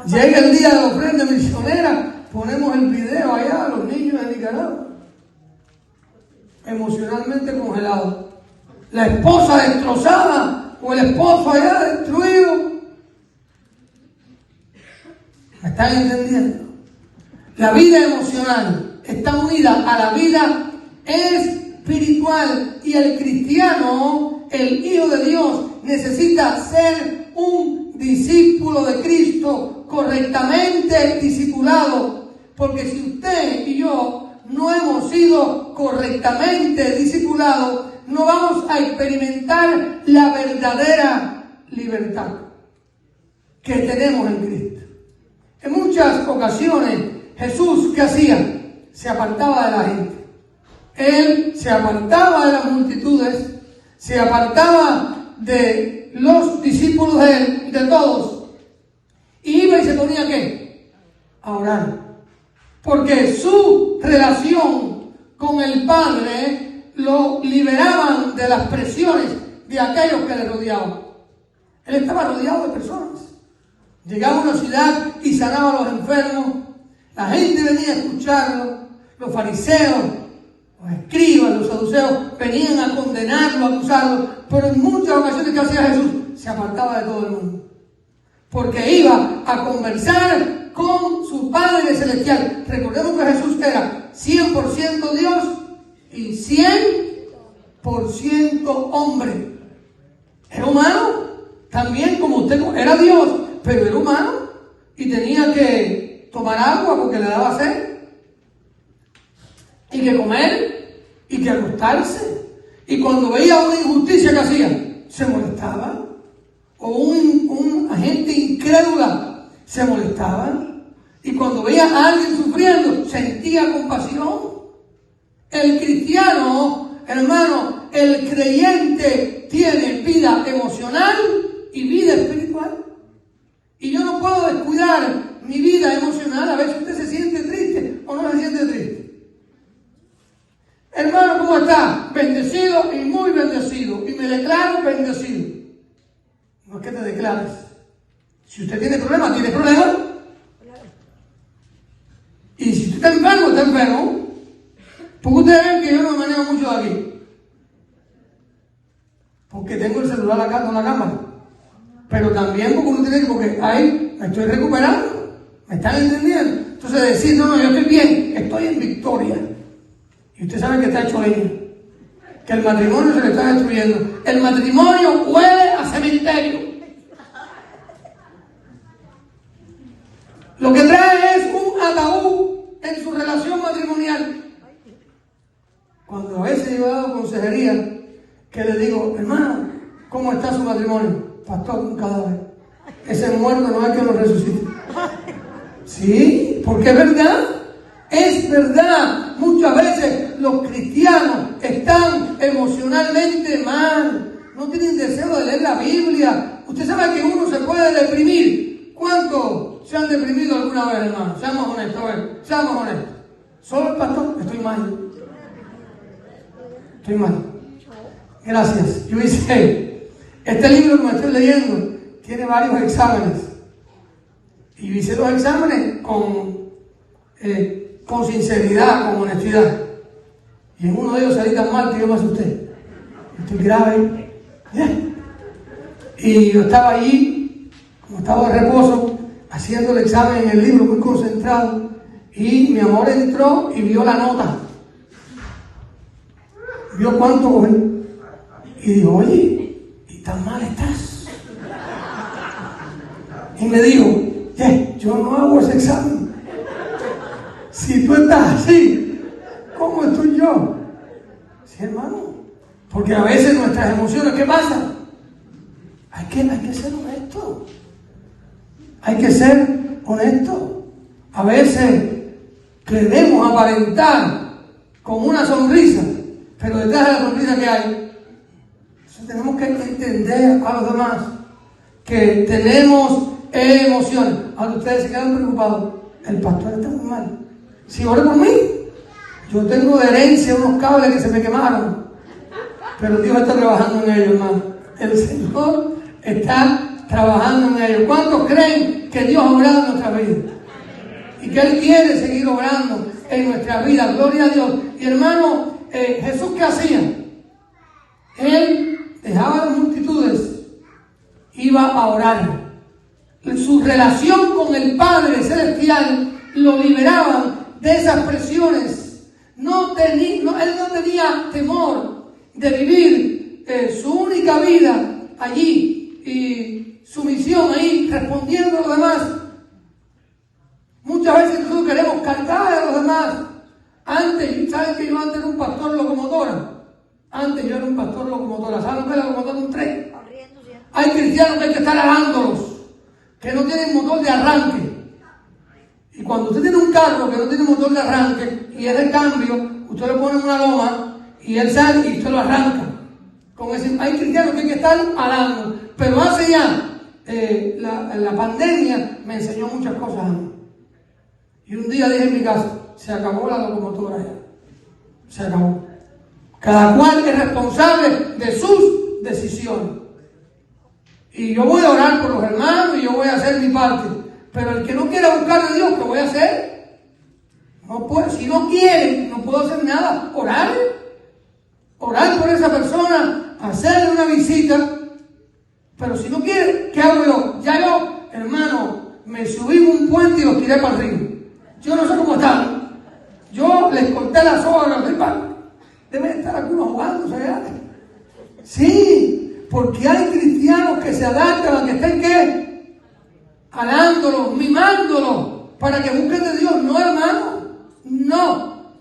Llega el día de la ofrenda misionera, ponemos el video allá a los niños de Nicaragua, emocionalmente congelados. La esposa destrozada o el esposo allá destruido. ¿Me están entendiendo? La vida emocional está unida a la vida espiritual, y el cristiano, el Hijo de Dios, necesita ser un discípulo de Cristo, correctamente discipulado, porque si usted y yo no hemos sido correctamente discipulados, no vamos a experimentar la verdadera libertad que tenemos en Cristo. En muchas ocasiones, Jesús, ¿qué hacía? Se apartaba de la gente. Él se apartaba de las multitudes, se apartaba de los discípulos de él, de todos. Y iba y se ponía ¿qué? A orar. Porque su relación con el Padre lo liberaban de las presiones de aquellos que le rodeaban. Él estaba rodeado de personas. Llegaba a una ciudad y sanaba a los enfermos. La gente venía a escucharlo. Los fariseos, los escribas, los saduceos venían a condenarlo, a acusarlo. Pero en muchas ocasiones, ¿qué hacía Jesús? Se apartaba de todo el mundo. Porque iba a conversar con su Padre Celestial. Recordemos que Jesús era 100% Dios y 100% hombre. Era humano, también como usted era Dios, pero era humano y tenía que tomar agua porque le daba sed, y que comer, y que acostarse. Y cuando veía una injusticia que hacía, se molestaba. O una gente incrédula, se molestaba. Y cuando veía a alguien sufriendo, sentía compasión. El cristiano, hermano, el creyente tiene vida emocional y vida espiritual. Y yo no puedo descuidar mi vida emocional. A veces usted se siente triste o no se siente triste. Hermano, ¿cómo está? Bendecido y muy bendecido. Y me declaro bendecido. No es que te declares. Si usted tiene problemas, tiene problemas. Y si usted está enfermo, está enfermo. Porque ustedes ven que yo no me manejo mucho de aquí. Porque tengo el celular acá con la cámara. Pero también porque uno tiene que, porque ahí me estoy recuperando. ¿Me están entendiendo? Entonces decir, no, yo estoy bien, estoy en victoria. Y usted sabe que está hecho leña. Que el matrimonio se le está destruyendo. El matrimonio huele a cementerio. Lo que trae es un ataúd en su relación matrimonial. Cuando a veces yo he dado consejería, que le digo, hermano, ¿cómo está su matrimonio? Pastor, un cadáver. Ese muerto no hay que lo resucite. Sí, porque es verdad. Es verdad. Muchas veces los cristianos están emocionalmente mal. No tienen deseo de leer la Biblia. Usted sabe que uno se puede deprimir. ¿Cuántos se han deprimido alguna vez, hermano? Seamos honestos, a ver. Seamos honestos. Solo el pastor, estoy mal. Estoy mal. Gracias. Yo hice Este libro que me estoy leyendo tiene varios exámenes. Y hice los exámenes con sinceridad, con honestidad. Y en uno de ellos salí tan mal que yo me asusté. Estoy grave. Y yo estaba allí, como estaba de reposo, haciendo el examen en el libro, muy concentrado. Y mi amor entró y vio la nota. Vio cuánto cogí. Y dijo, oye, ¿y tan mal estás? Y me dijo, yo no hago ese examen. Si tú estás así, ¿cómo estoy yo? Sí, hermano. Porque a veces nuestras emociones, ¿qué pasa? Hay que ser honesto. Hay que ser honesto. A veces queremos aparentar con una sonrisa, pero detrás de la sonrisa que hay. Entonces tenemos que entender a los demás que tenemos emociones. Ahora ustedes se quedan preocupados. El pastor está muy mal. Si ore por mí, yo tengo de herencia unos cables que se me quemaron. Pero Dios está trabajando en ellos, hermano. El Señor está trabajando en ellos. ¿Cuántos creen que Dios ha obrado en nuestra vida? Y que Él quiere seguir obrando en nuestra vida. Gloria a Dios. Y hermano, Jesús, ¿qué hacía? Él dejaba las multitudes, iba a orar. Su relación con el Padre Celestial lo liberaban de esas presiones. Él no tenía temor de vivir su única vida allí y su misión ahí, respondiendo a los demás. Muchas veces nosotros queremos cargar a los demás. ¿Saben que yo antes era un pastor locomotora? Antes yo era un pastor locomotora. ¿Saben lo que es la locomotora de un tren? Hay cristianos que hay que estar alándolos, que no tienen motor de arranque. Y cuando usted tiene un carro que no tiene motor de arranque y es de cambio, usted le pone una loma y él sale y usted lo arranca. Hay cristianos que hay que estar alando. Pero hace ya, la pandemia me enseñó muchas cosas a mí. Y un día dije en mi casa, se acabó la locomotora ya. Se acabó. Cada cual es responsable de sus decisiones. Y yo voy a orar por los hermanos y yo voy a hacer mi parte. Pero el que no quiera buscar a Dios, ¿qué voy a hacer? No puedo, si no quiere, no puedo hacer nada. Orar. Orar por esa persona, hacerle una visita. Pero si no quiere, ¿qué hago yo? Ya yo, hermano, me subí un puente y los tiré para arriba. Yo no sé cómo están. Yo les corté la soga a los demás. Deben estar algunos jugándose allá. Sí, porque hay cristianos que se adaptan a que estén ¿qué? Alándolos, mimándolos, para que busquen de Dios. No, hermano, no.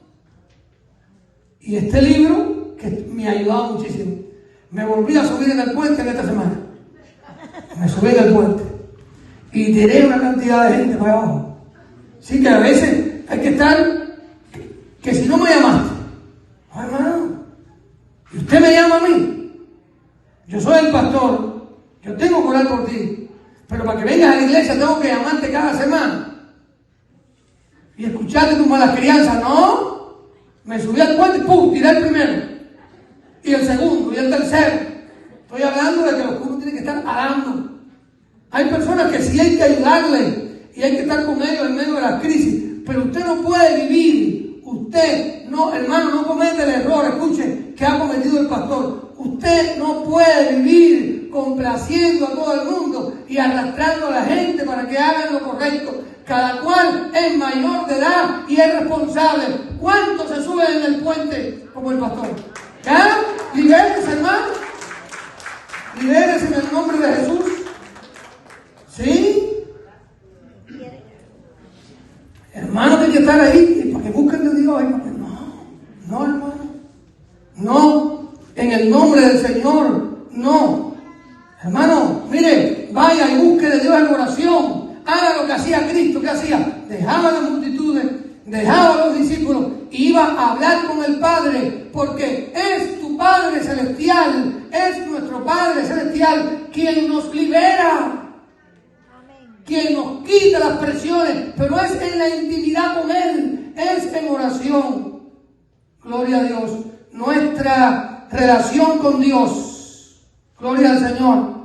Y este libro, que me ha ayudado muchísimo, me volví a subir en el puente en esta semana. Me subí en el puente y tiré una cantidad de gente para abajo. Sí, que a veces hay que estar, que si no me llamaste, no, hermano, y usted me llama a mí, yo soy el pastor, yo tengo que orar por ti, pero para que vengas a la iglesia tengo que llamarte cada semana y escucharte tus malas crianzas. No, me subí al puente y ¡pum! Tiré el primero y el segundo y el tercero. Estoy hablando de que los curas tienen que estar alando. Hay personas que sí hay que ayudarle y hay que estar con ellos en medio de las crisis, pero usted no puede vivir, usted no, hermano, no comete el error, escuche, que ha cometido el pastor. Usted no puede vivir complaciendo a todo el mundo y arrastrando a la gente para que hagan lo correcto. Cada cual es mayor de edad y es responsable. ¿Cuántos se suben en el puente como el pastor? ¿Ya? Libérese, hermano. Libérese en el nombre de Jesús. ¿Sí? Hermano, tiene que estar ahí y para que busquen de Dios. No, hermano. No, en el nombre del Señor, no. Hermano, mire, vaya y busque de Dios en oración. Haga lo que hacía Cristo. ¿Qué hacía? Dejaba las multitudes, dejaba a los discípulos y iba a hablar con el Padre, porque es tu Padre Celestial, es nuestro Padre Celestial quien nos libera, quien nos quita las presiones, pero es en la intimidad con Él, es en oración. Gloria a Dios. Nuestra relación con Dios Gloria al Señor.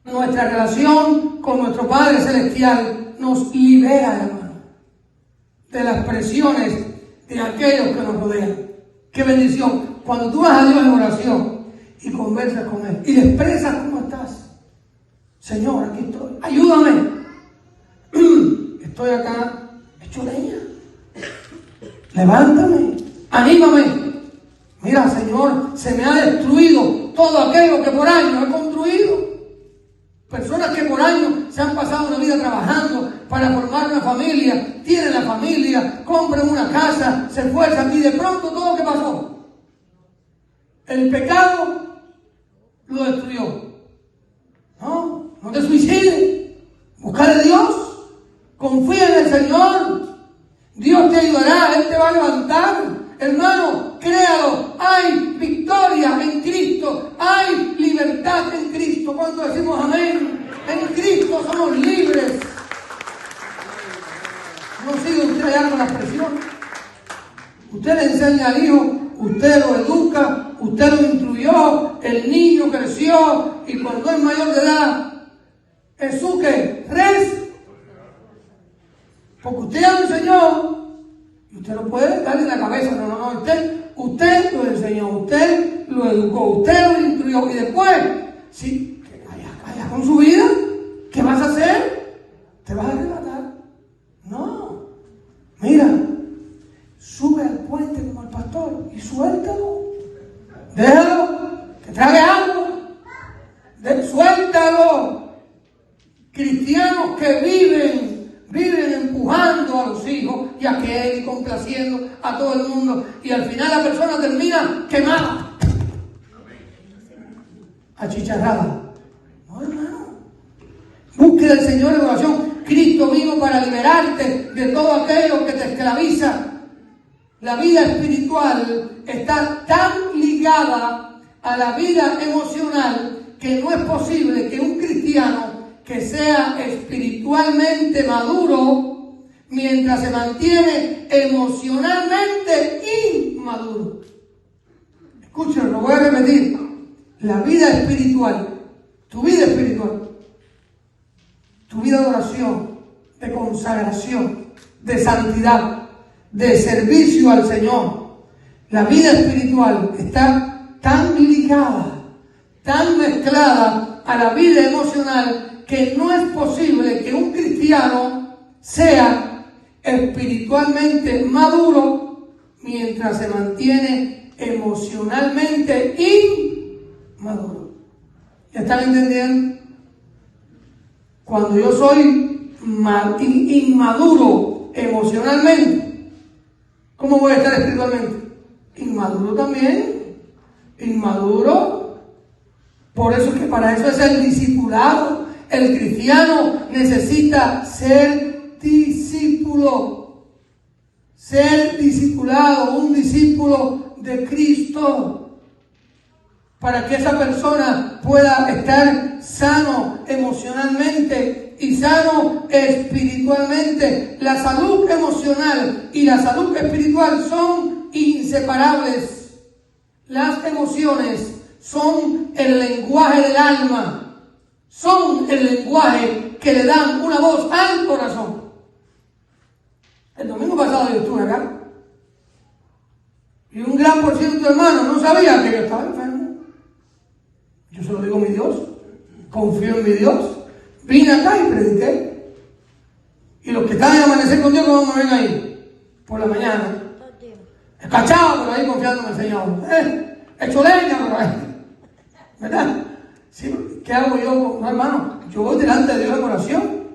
Nuestra relación con nuestro Padre Celestial nos libera, hermano, de las presiones de aquellos que nos rodean. ¡Qué bendición! Cuando tú vas a Dios en oración y conversas con Él y le expresas cómo estás. Señor, aquí estoy. Ayúdame. Estoy acá hecho leña. Levántame. Anímame. Mira, Señor, se me ha destruido todo aquello que por años he construido. Personas que por años se han pasado una vida trabajando para formar una familia, tienen la familia, compran una casa, se esfuerzan y de pronto todo lo que pasó. El pecado lo destruyó. No te suicides. Busca a Dios. Confía en el Señor. Dios te ayudará, Él te va a levantar. Hermano, créalo. Hay victoria en Cristo. Hay libertad en Cristo. ¿Cuánto decimos amén? En Cristo somos libres. No sigue usted allá con la presión. Usted le enseña al hijo, usted lo educa, usted lo instruyó, el niño creció y cuando es mayor de edad, ¿es su qué? Res. Porque usted ya lo enseñó y usted no puede darle en la cabeza. No. Usted lo enseñó, usted lo educó, usted lo instruyó y después, sí, vaya con su vida, ¿qué vas a hacer? ¿Te vas a arrebatar? No. Mira, sube al puente como el pastor y suéltalo. Déjalo, que trague agua. Suéltalo. Cristianos que viven empujando a los hijos y a aquel y complaciendo a todo el mundo y al final la persona termina quemada, achicharrada. No, hermano. Busque del Señor en oración. Cristo vino para liberarte de todo aquello que te esclaviza. La vida espiritual está tan ligada a la vida emocional que no es posible que un cristiano que sea espiritualmente maduro mientras se mantiene emocionalmente inmaduro. Escúchenlo, lo voy a repetir. La vida espiritual, tu vida espiritual, tu vida de oración, de consagración, de santidad, de servicio al Señor. La vida espiritual está tan ligada, tan mezclada a la vida emocional que no es posible que un cristiano sea espiritualmente maduro mientras se mantiene emocionalmente inmaduro. ¿Ya están entendiendo? Cuando yo soy inmaduro emocionalmente, ¿cómo voy a estar espiritualmente? Inmaduro también. Inmaduro. Por eso es que para eso es el discipulado. El cristiano necesita ser discípulo. Ser discipulado, un discípulo de Cristo. Para que esa persona pueda estar sano emocionalmente y sano espiritualmente. La salud emocional y la salud espiritual son inseparables. Las emociones son el lenguaje del alma. Son el lenguaje que le dan una voz al corazón. El domingo pasado yo estuve acá. Y un gran por ciento de hermanos no sabía que yo estaba enfermo. Yo se lo digo a mi Dios. Confío en mi Dios. Vine acá y prediqué. Y los que están en amanecer con Dios, ¿cómo me ven ahí? Por la mañana. Escachado, pero ahí confiando en el Señor. Hecho leña, pero ahí. ¿Verdad? Sí, ¿qué hago yo? No, hermano, yo voy delante de Dios en oración.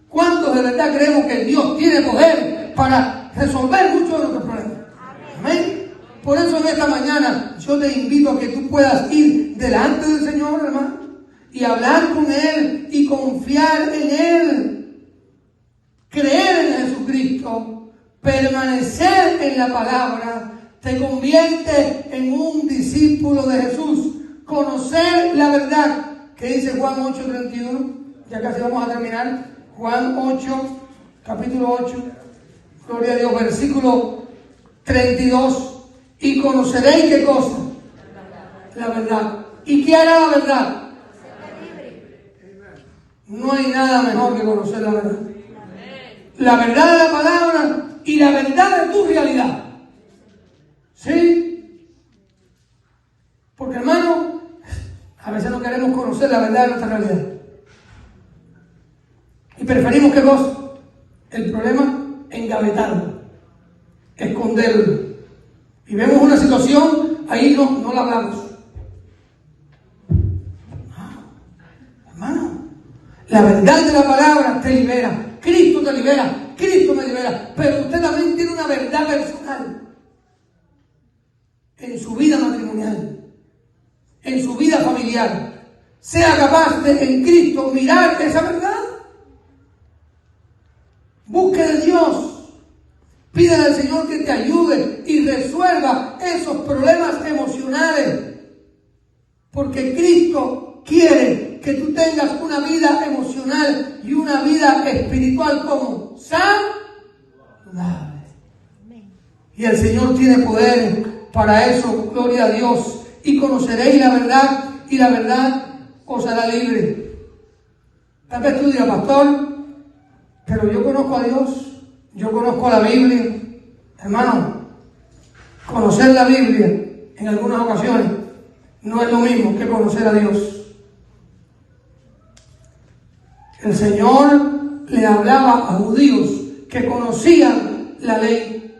¿Cuántos de verdad creemos que Dios tiene poder para resolver muchos de nuestros problemas? Amén. Por eso en esta mañana yo te invito a que tú puedas ir delante del Señor, hermano, y hablar con Él y confiar en Él. Creer en Jesucristo, permanecer en la palabra, te convierte en un discípulo de Jesús. Conocer la verdad, que dice Juan 8:31, ya casi vamos a terminar. Juan 8, capítulo 8, gloria a Dios, versículo 32. Y conoceréis qué cosa, la verdad, ¿Y qué hará la verdad? No hay nada mejor que conocer la verdad. La verdad de la palabra y la verdad de tu realidad. ¿Sí? Porque, hermano, a veces no queremos conocer la verdad de nuestra realidad. Y preferimos, ¿qué cosa? El problema, engavetarlo, esconderlo. Y vemos una situación, ahí no la hablamos. No, hermano, la verdad de la palabra te libera. Cristo te libera, Cristo me libera. Pero usted también tiene una verdad personal en su vida matrimonial, en su vida familiar. Sea capaz de en Cristo mirar esa verdad. Busque de Dios. Pídele al Señor que te ayude y resuelva esos problemas emocionales. Porque Cristo quiere que tú tengas una vida emocional y una vida espiritual como saludable. Y el Señor tiene poder para eso, gloria a Dios. Y conoceréis la verdad, y la verdad os hará libre. Tal vez tú digas, pastor, pero yo conozco a Dios, yo conozco la Biblia. Hermano, conocer la Biblia en algunas ocasiones no es lo mismo que conocer a Dios. El Señor le hablaba a judíos que conocían la ley,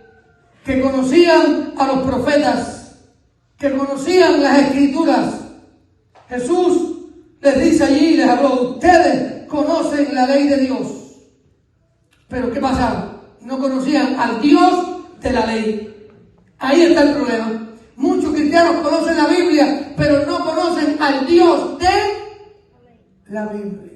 que conocían a los profetas, que conocían las escrituras. Jesús les dice allí, les habló, ustedes conocen la ley de Dios. Pero ¿qué pasaba? No conocían al Dios de la ley. Ahí está el problema. Muchos cristianos conocen la Biblia, pero no conocen al Dios de la Biblia.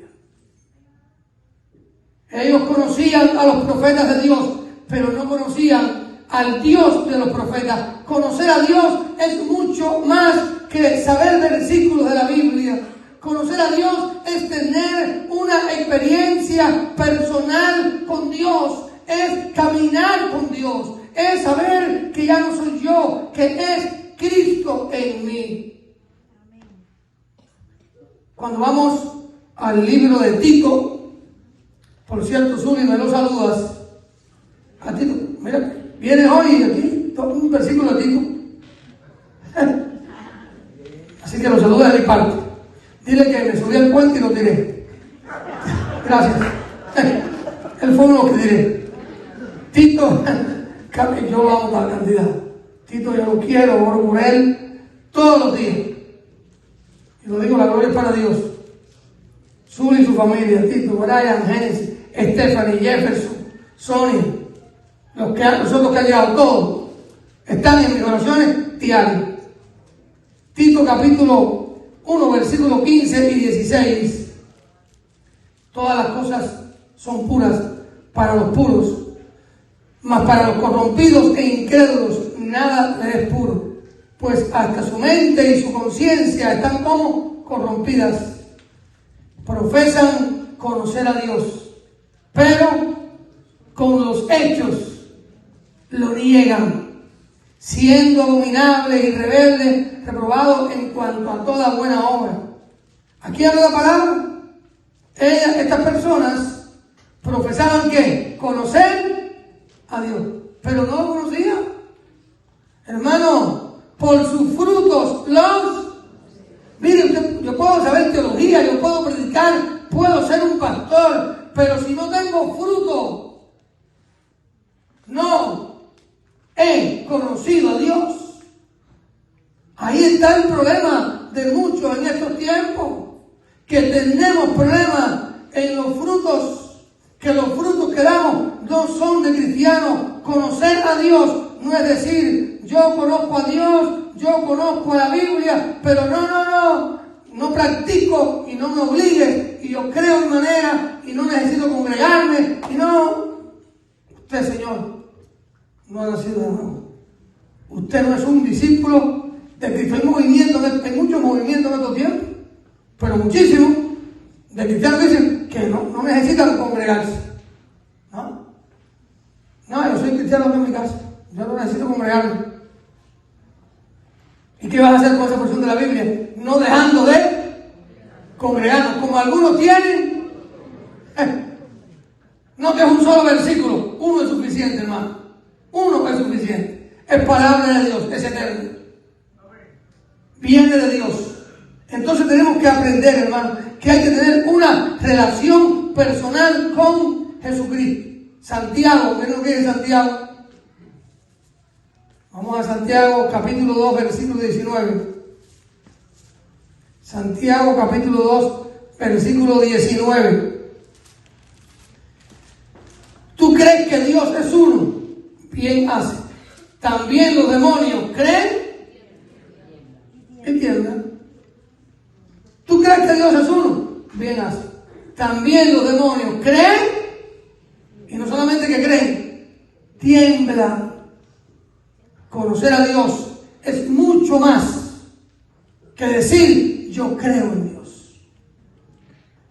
Ellos conocían a los profetas de Dios, pero no conocían al Dios de los profetas. Conocer a Dios es mucho más que saber versículos de la Biblia. Conocer a Dios es tener una experiencia personal con Dios, es caminar con Dios, es saber que ya no soy yo, que es Cristo en mí. Cuando vamos al libro de Tito, por cierto, Zuli, me lo saludas a Tito. Mira, viene hoy aquí un versículo de Tito. Así que lo saludas de mi parte. Dile que me subí al puente y lo tiré. Gracias. Él fue uno que diré. Tito, yo amo la cantidad. Tito, yo lo quiero, oro por él todos los días. Y lo digo, la gloria es para Dios. Zuli y su familia, Tito, Brian, Genesis, Stephanie, Jefferson, Sonia, los otros que han llegado, todos, están en mis oraciones diarias. Tito capítulo 1, versículos 15 y 16. Todas las cosas son puras para los puros, mas para los corrompidos e incrédulos nada les es puro, pues hasta su mente y su conciencia están como corrompidas. Profesan conocer a Dios, pero con los hechos lo niegan, siendo abominables y rebeldes, reprobados en cuanto a toda buena obra. Aquí habla la palabra. Estas personas profesaban que conocer a Dios, pero no lo conocían. Hermano, por sus frutos los... Mire usted, yo puedo saber teología, yo puedo predicar, puedo ser un pastor, pero si no tengo fruto, no he conocido a Dios. Ahí está el problema de muchos en estos tiempos, que tenemos problemas en los frutos, que los frutos que damos no son de cristianos. Conocer a Dios no es decir, yo conozco a Dios, yo conozco a la Biblia, pero no practico y no me obligues, y yo creo de manera y no necesito congregarme, y no. Usted, Señor, no ha nacido de nuevo. Usted no es un discípulo de Cristo. Hay muchos movimientos en estos tiempos, pero muchísimos de cristianos dicen que no necesitan congregarse. No, yo soy cristiano aquí en mi casa, yo no necesito congregarme. ¿Y qué vas a hacer con esa porción de la Biblia? no dejando de congregarnos, como algunos tienen. No que es un solo versículo, uno es suficiente, hermano. Uno es suficiente. Es palabra de Dios, es eterno. Viene de Dios. Entonces tenemos que aprender, hermano, que hay que tener una relación personal con Jesucristo. Santiago, ¿qué es lo que es Santiago? Vamos a Santiago capítulo 2, versículo 19. Santiago capítulo 2, versículo 19. ¿Tú crees que Dios es uno? Bien hace. También los demonios creen. ¿Entiendan? ¿Tú crees que Dios es uno? Bien hace. También los demonios creen. Y no solamente que creen, tiemblan. Conocer a Dios es mucho más que decir yo creo en Dios.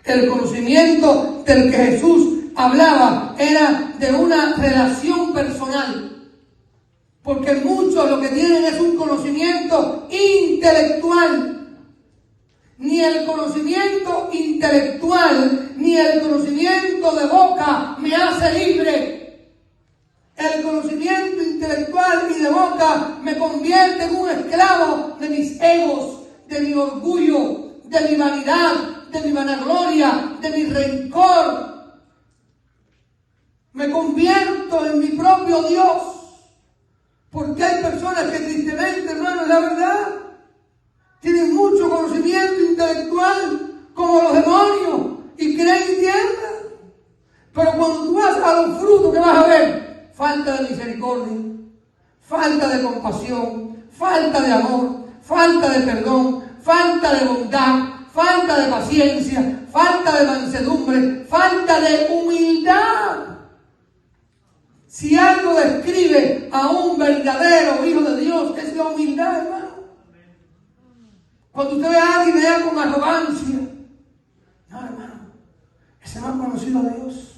El conocimiento del que Jesús hablaba era de una relación personal, porque muchos lo que tienen es un conocimiento intelectual. Ni el conocimiento intelectual ni el conocimiento de boca me hace libre. El conocimiento intelectual y de boca me convierte en un esclavo de mis egos, de mi orgullo, de mi vanidad, de mi vanagloria, de mi rencor. Me convierto en mi propio Dios. Porque hay personas que tristemente, hermano, la verdad, tienen mucho conocimiento intelectual, como los demonios, y creen y tiemblan. Pero cuando tú vas a los frutos que vas a ver, falta de misericordia, falta de compasión, falta de amor, falta de perdón, falta de bondad, falta de paciencia, falta de mansedumbre, falta de humildad. Si algo describe a un verdadero hijo de Dios, es la humildad, hermano. Cuando usted ve a alguien allá con arrogancia, no, hermano, ese no ha conocido a Dios.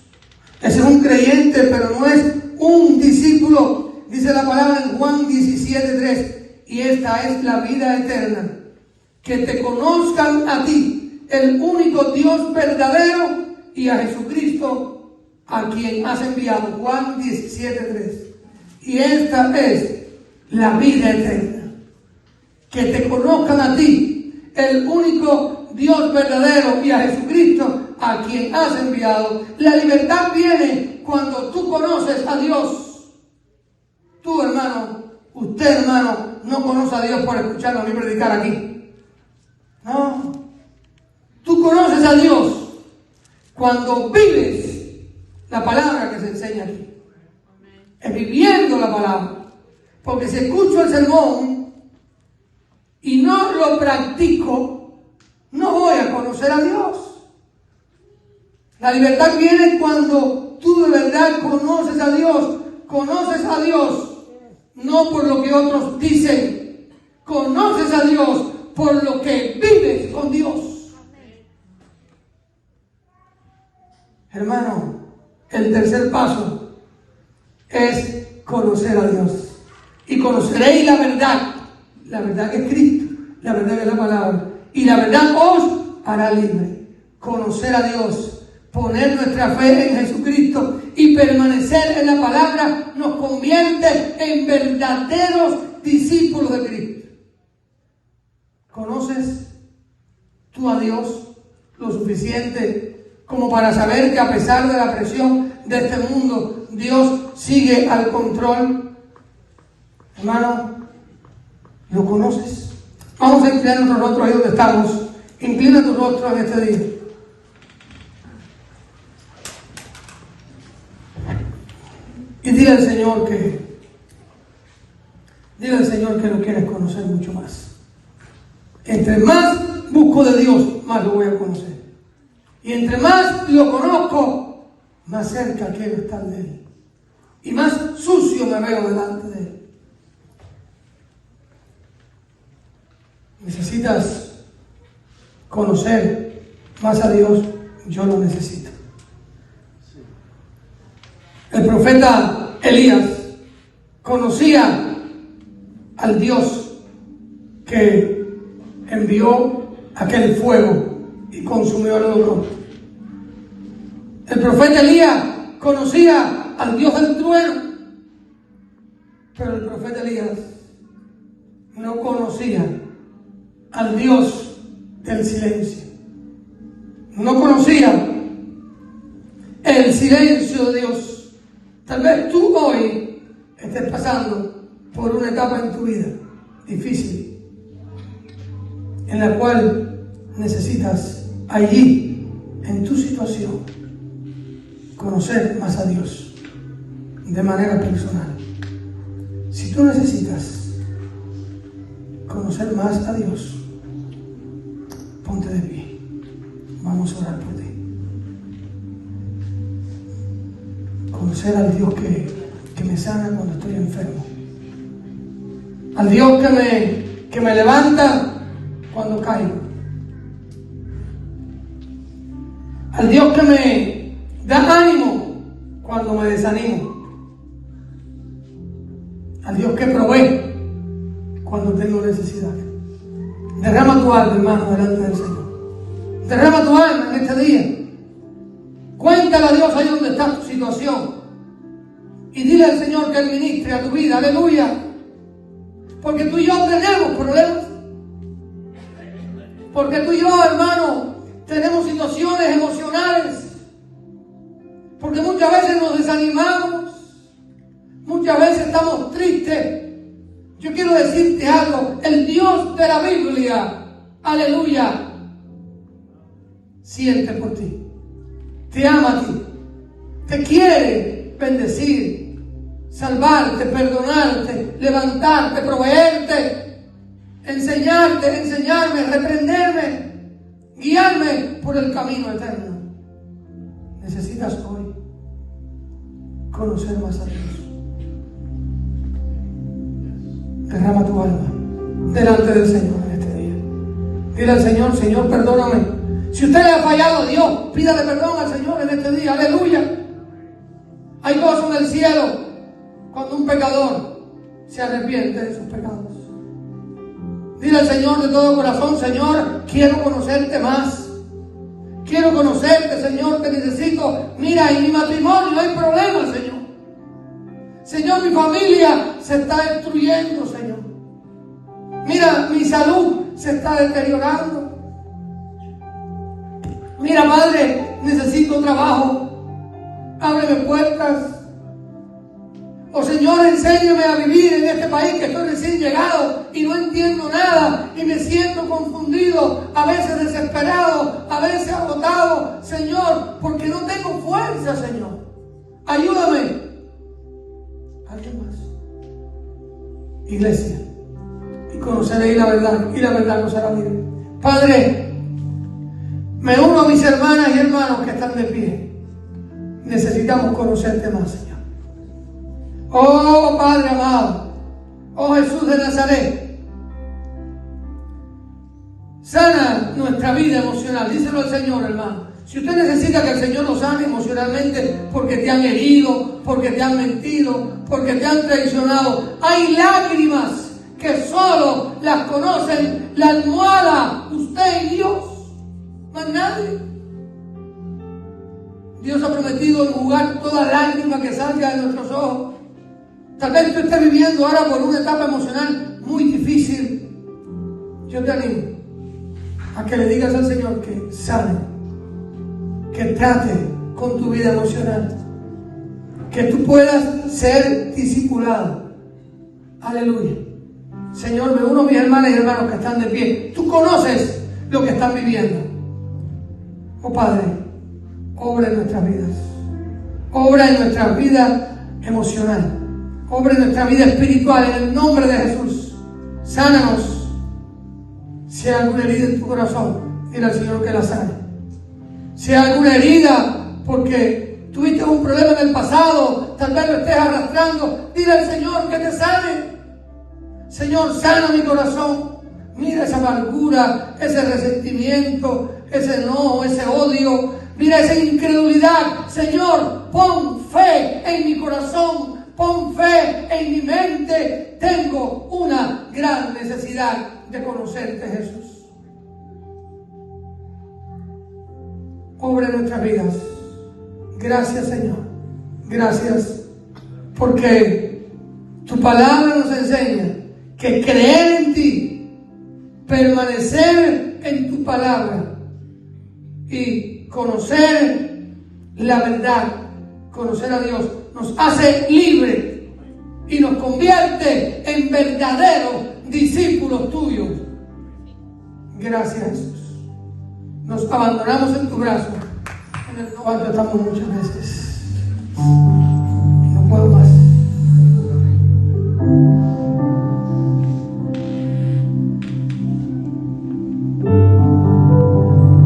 Ese es un creyente, pero no es un discípulo. Dice la palabra en Juan 17:3, y esta es la vida eterna, que te conozcan a ti, el único Dios verdadero, y a Jesucristo, a quien has enviado. Juan 17:3. Y esta es la vida eterna, que te conozcan a ti, el único Dios verdadero, y a Jesucristo, a quien has enviado. La libertad viene cuando tú conoces a Dios. Tú, hermano, usted, hermano, no conoce a Dios por escucharlo a mí predicar aquí. No. Tú conoces a Dios cuando vives la palabra que se enseña aquí. Es viviendo la palabra. Porque si escucho el sermón y no lo practico, no voy a conocer a Dios. La libertad viene cuando tú de verdad conoces a Dios. Conoces a Dios no por lo que otros dicen. Conoces a Dios por lo que vives con Dios. Hermano, el tercer paso es conocer a Dios. Y conoceréis la verdad que es Cristo, la verdad que es la palabra. Y la verdad os hará libre. Conocer a Dios, poner nuestra fe en Jesucristo y permanecer en la palabra nos convierte en verdaderos discípulos de Cristo. ¿Conoces tú a Dios lo suficiente como para saber que a pesar de la presión de este mundo, Dios sigue al control? Hermano, ¿lo conoces? Vamos a inclinar nuestro rostro ahí donde estamos. Inclina tu rostro en este día. Y dile al Señor que lo quieres conocer mucho más. Entre más busco de Dios, más lo voy a conocer. Y entre más lo conozco, más cerca quiero estar de Él. Y más sucio me veo delante de Él. Necesitas conocer más a Dios. Yo lo necesito. El profeta Elías conocía al Dios que envió aquel fuego y consumió el holocausto. El profeta Elías conocía al Dios del trueno, pero el profeta Elías no conocía al Dios del silencio. No conocía el silencio de Dios. Tal vez tú hoy estés pasando por una etapa en tu vida difícil, en la cual necesitas allí, en tu situación, conocer más a Dios de manera personal. Si tú necesitas conocer más a Dios, ponte de pie. Vamos a orar por ti. Conocer al Dios que me sana cuando estoy enfermo. Al Dios que me levanta cuando caigo. Al Dios que me da ánimo cuando me desanimo. Al Dios que provee cuando tengo necesidad. Derrama tu alma, hermano, delante del Señor. Derrama tu alma en este día. Cuéntale a Dios ahí donde está tu situación. Y dile al Señor que Él ministre a tu vida. Aleluya. Porque tú y yo tenemos problemas. Porque tú y yo, hermano, tenemos situaciones emocionales. Porque muchas veces nos desanimamos. Muchas veces estamos tristes. Yo quiero decirte algo. El Dios de la Biblia, aleluya, siente por ti. Te ama a ti. Te quiere bendecir, salvarte, perdonarte, levantarte, proveerte, enseñarme, reprenderme, guiarme por el camino eterno. Necesitas hoy conocer más a Dios. Derrama tu alma delante del Señor en este día. Dile al Señor: Señor, perdóname. Si usted le ha fallado a Dios, pídale perdón al Señor en este día. Aleluya. Hay gozo en el cielo cuando un pecador se arrepiente de sus pecados. Dile al Señor de todo corazón: Señor, quiero conocerte más. Quiero conocerte, Señor, te necesito. Mira, en mi matrimonio hay problemas, Señor. Señor, mi familia se está destruyendo, Señor. Mira, mi salud se está deteriorando. Mira, Padre, necesito trabajo. Ábreme puertas. Oh, Señor, enséñame a vivir en este país que estoy recién llegado y no entiendo nada y me siento confundido, a veces desesperado, a veces agotado, Señor, porque no tengo fuerza, Señor. Ayúdame. ¿Alguien más? Iglesia, y conoceréis la verdad, y la verdad nos hará libre. Padre, me uno a mis hermanas y hermanos que están de pie. Necesitamos conocerte más, Señor. Oh Padre amado, oh Jesús de Nazaret, sana nuestra vida emocional. Díselo al Señor, hermano. Si usted necesita que el Señor lo sane emocionalmente porque te han herido, porque te han mentido, porque te han traicionado, hay lágrimas que solo las conocen la almohada, usted y Dios, más nadie. Dios ha prometido enjugar toda lágrima que salga de nuestros ojos. Tal vez tú estés viviendo ahora por una etapa emocional muy difícil. Yo te animo a que le digas al Señor que sane, que trate con tu vida emocional, que tú puedas ser discipulado. Aleluya. Señor, me uno a mis hermanas y hermanos que están de pie. Tú conoces lo que están viviendo. Oh Padre, obra en nuestras vidas. Obra en nuestra vida emocional. Obra en nuestra vida espiritual, en el nombre de Jesús. Sánanos. Si hay alguna herida en tu corazón, dile al Señor que la sane. Si hay alguna herida porque tuviste un problema en el pasado, tal vez lo estés arrastrando, dile al Señor que te sane. Señor, sana mi corazón. Mira esa amargura, ese resentimiento, ese enojo, ese odio. Mira esa incredulidad. Señor, pon fe en mi corazón. Pon fe en mi mente. Tengo una gran necesidad de conocerte, Jesús. obra en nuestras vidas. Gracias, Señor. Gracias porque tu palabra nos enseña que creer en ti, permanecer en tu palabra y conocer la verdad, conocer a Dios, nos hace libres y nos convierte en verdaderos discípulos tuyos. Gracias, Jesús. Nos abandonamos en tu brazo, en el cual estamos muchas veces. No puedo más.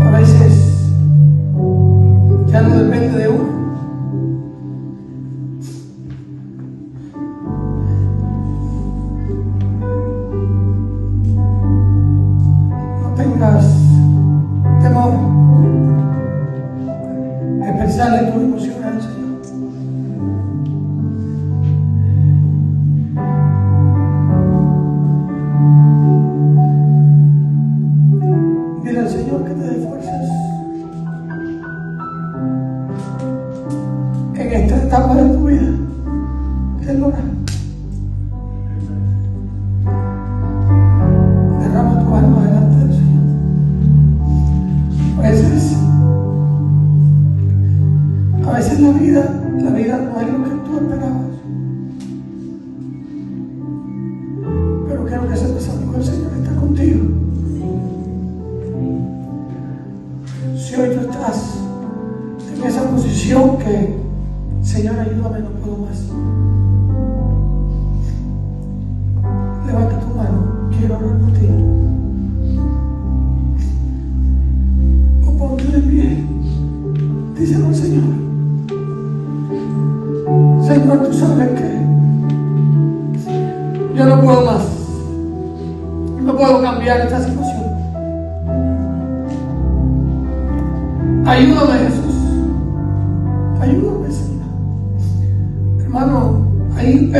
A veces ya no depende de uno. No tengas temor. Expresarle tu emoción al Señor. Dile al Señor que te dé fuerzas en esta etapa de tu vida. Él ora. Derrama tu alma delante del Señor. A veces la vida no es lo que tú esperabas. Pero quiero que sepas algo, el Señor está contigo. Si hoy tú estás en esa posición que, Señor, ayúdame, no puedo más. Levanta tu mano, quiero orar por ti. O ponte de pie. Díselo al Señor. Señor, tú sabes que yo no puedo más. No puedo cambiar esta situación. Ayúdame, Jesús. Ayúdame, Señor. Hermano, ahí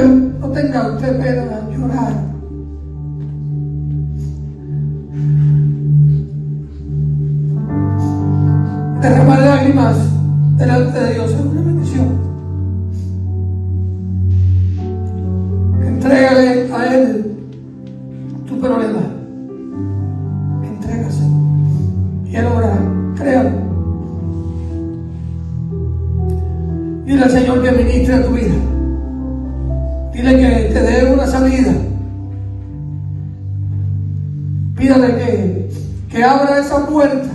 no tenga usted pena de llorar. Derramar lágrimas delante de Dios es una bendición. Entrégale a Él tu problema. Entrégaselo. Y Él orará. Créalo. Dile al Señor que ministre a tu vida. Dile que te dé una salida. Pídale que abra esa puerta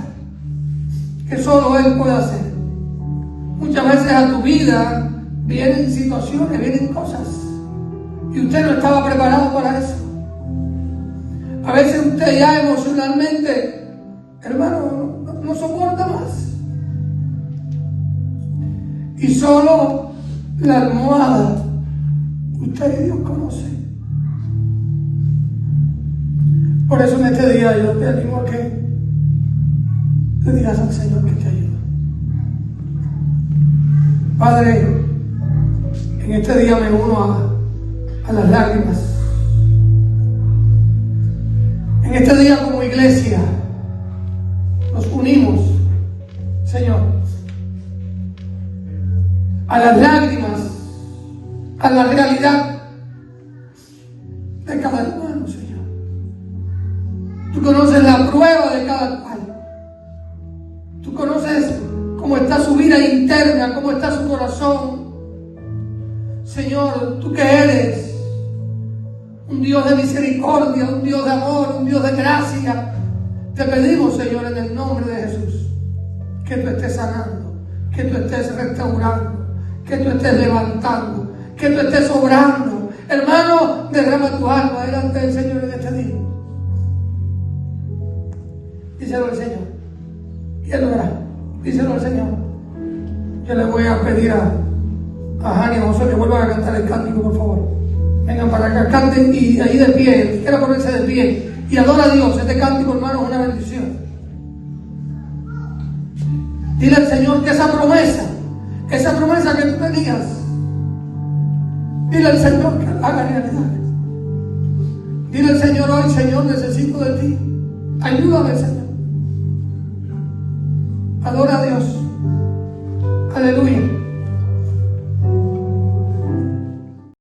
que solo Él puede hacer. Muchas veces a tu vida vienen situaciones, vienen cosas. Y usted no estaba preparado para eso. A veces usted ya emocionalmente, hermano, no soporta más. Y solo la almohada usted y Dios conoce. Por eso en este día yo te animo a que le digas al Señor que te ayude. Padre, en este día me uno a las lágrimas. En este día como iglesia nos unimos, Señor, a las lágrimas, a la realidad de cada hermano, Señor. Tú conoces la prueba de cada cual. Tú conoces cómo está su vida interna, cómo está su corazón. Señor, tú que eres un Dios de misericordia, un Dios de amor, un Dios de gracia, te pedimos, Señor, en el nombre de Jesús, que tú estés sanando, que tú estés restaurando, que tú estés levantando, que tú estés obrando. Hermano, derrama tu alma delante del Señor en este día. Díselo al Señor. Y Él lo hará. Díselo al Señor. Yo le voy a pedir a Jani y a José que vuelvan a cantar el cántico, por favor. Vengan para acá, canten y ahí de pie, quiera ponerse de pie y adora a Dios. Este cántico, hermano, es una bendición. Dile al Señor que esa promesa que tú tenías, dile al Señor que la haga realidad. Dile al Señor hoy, Señor, necesito de ti. Ayúdame, Señor. Adora a Dios. Aleluya.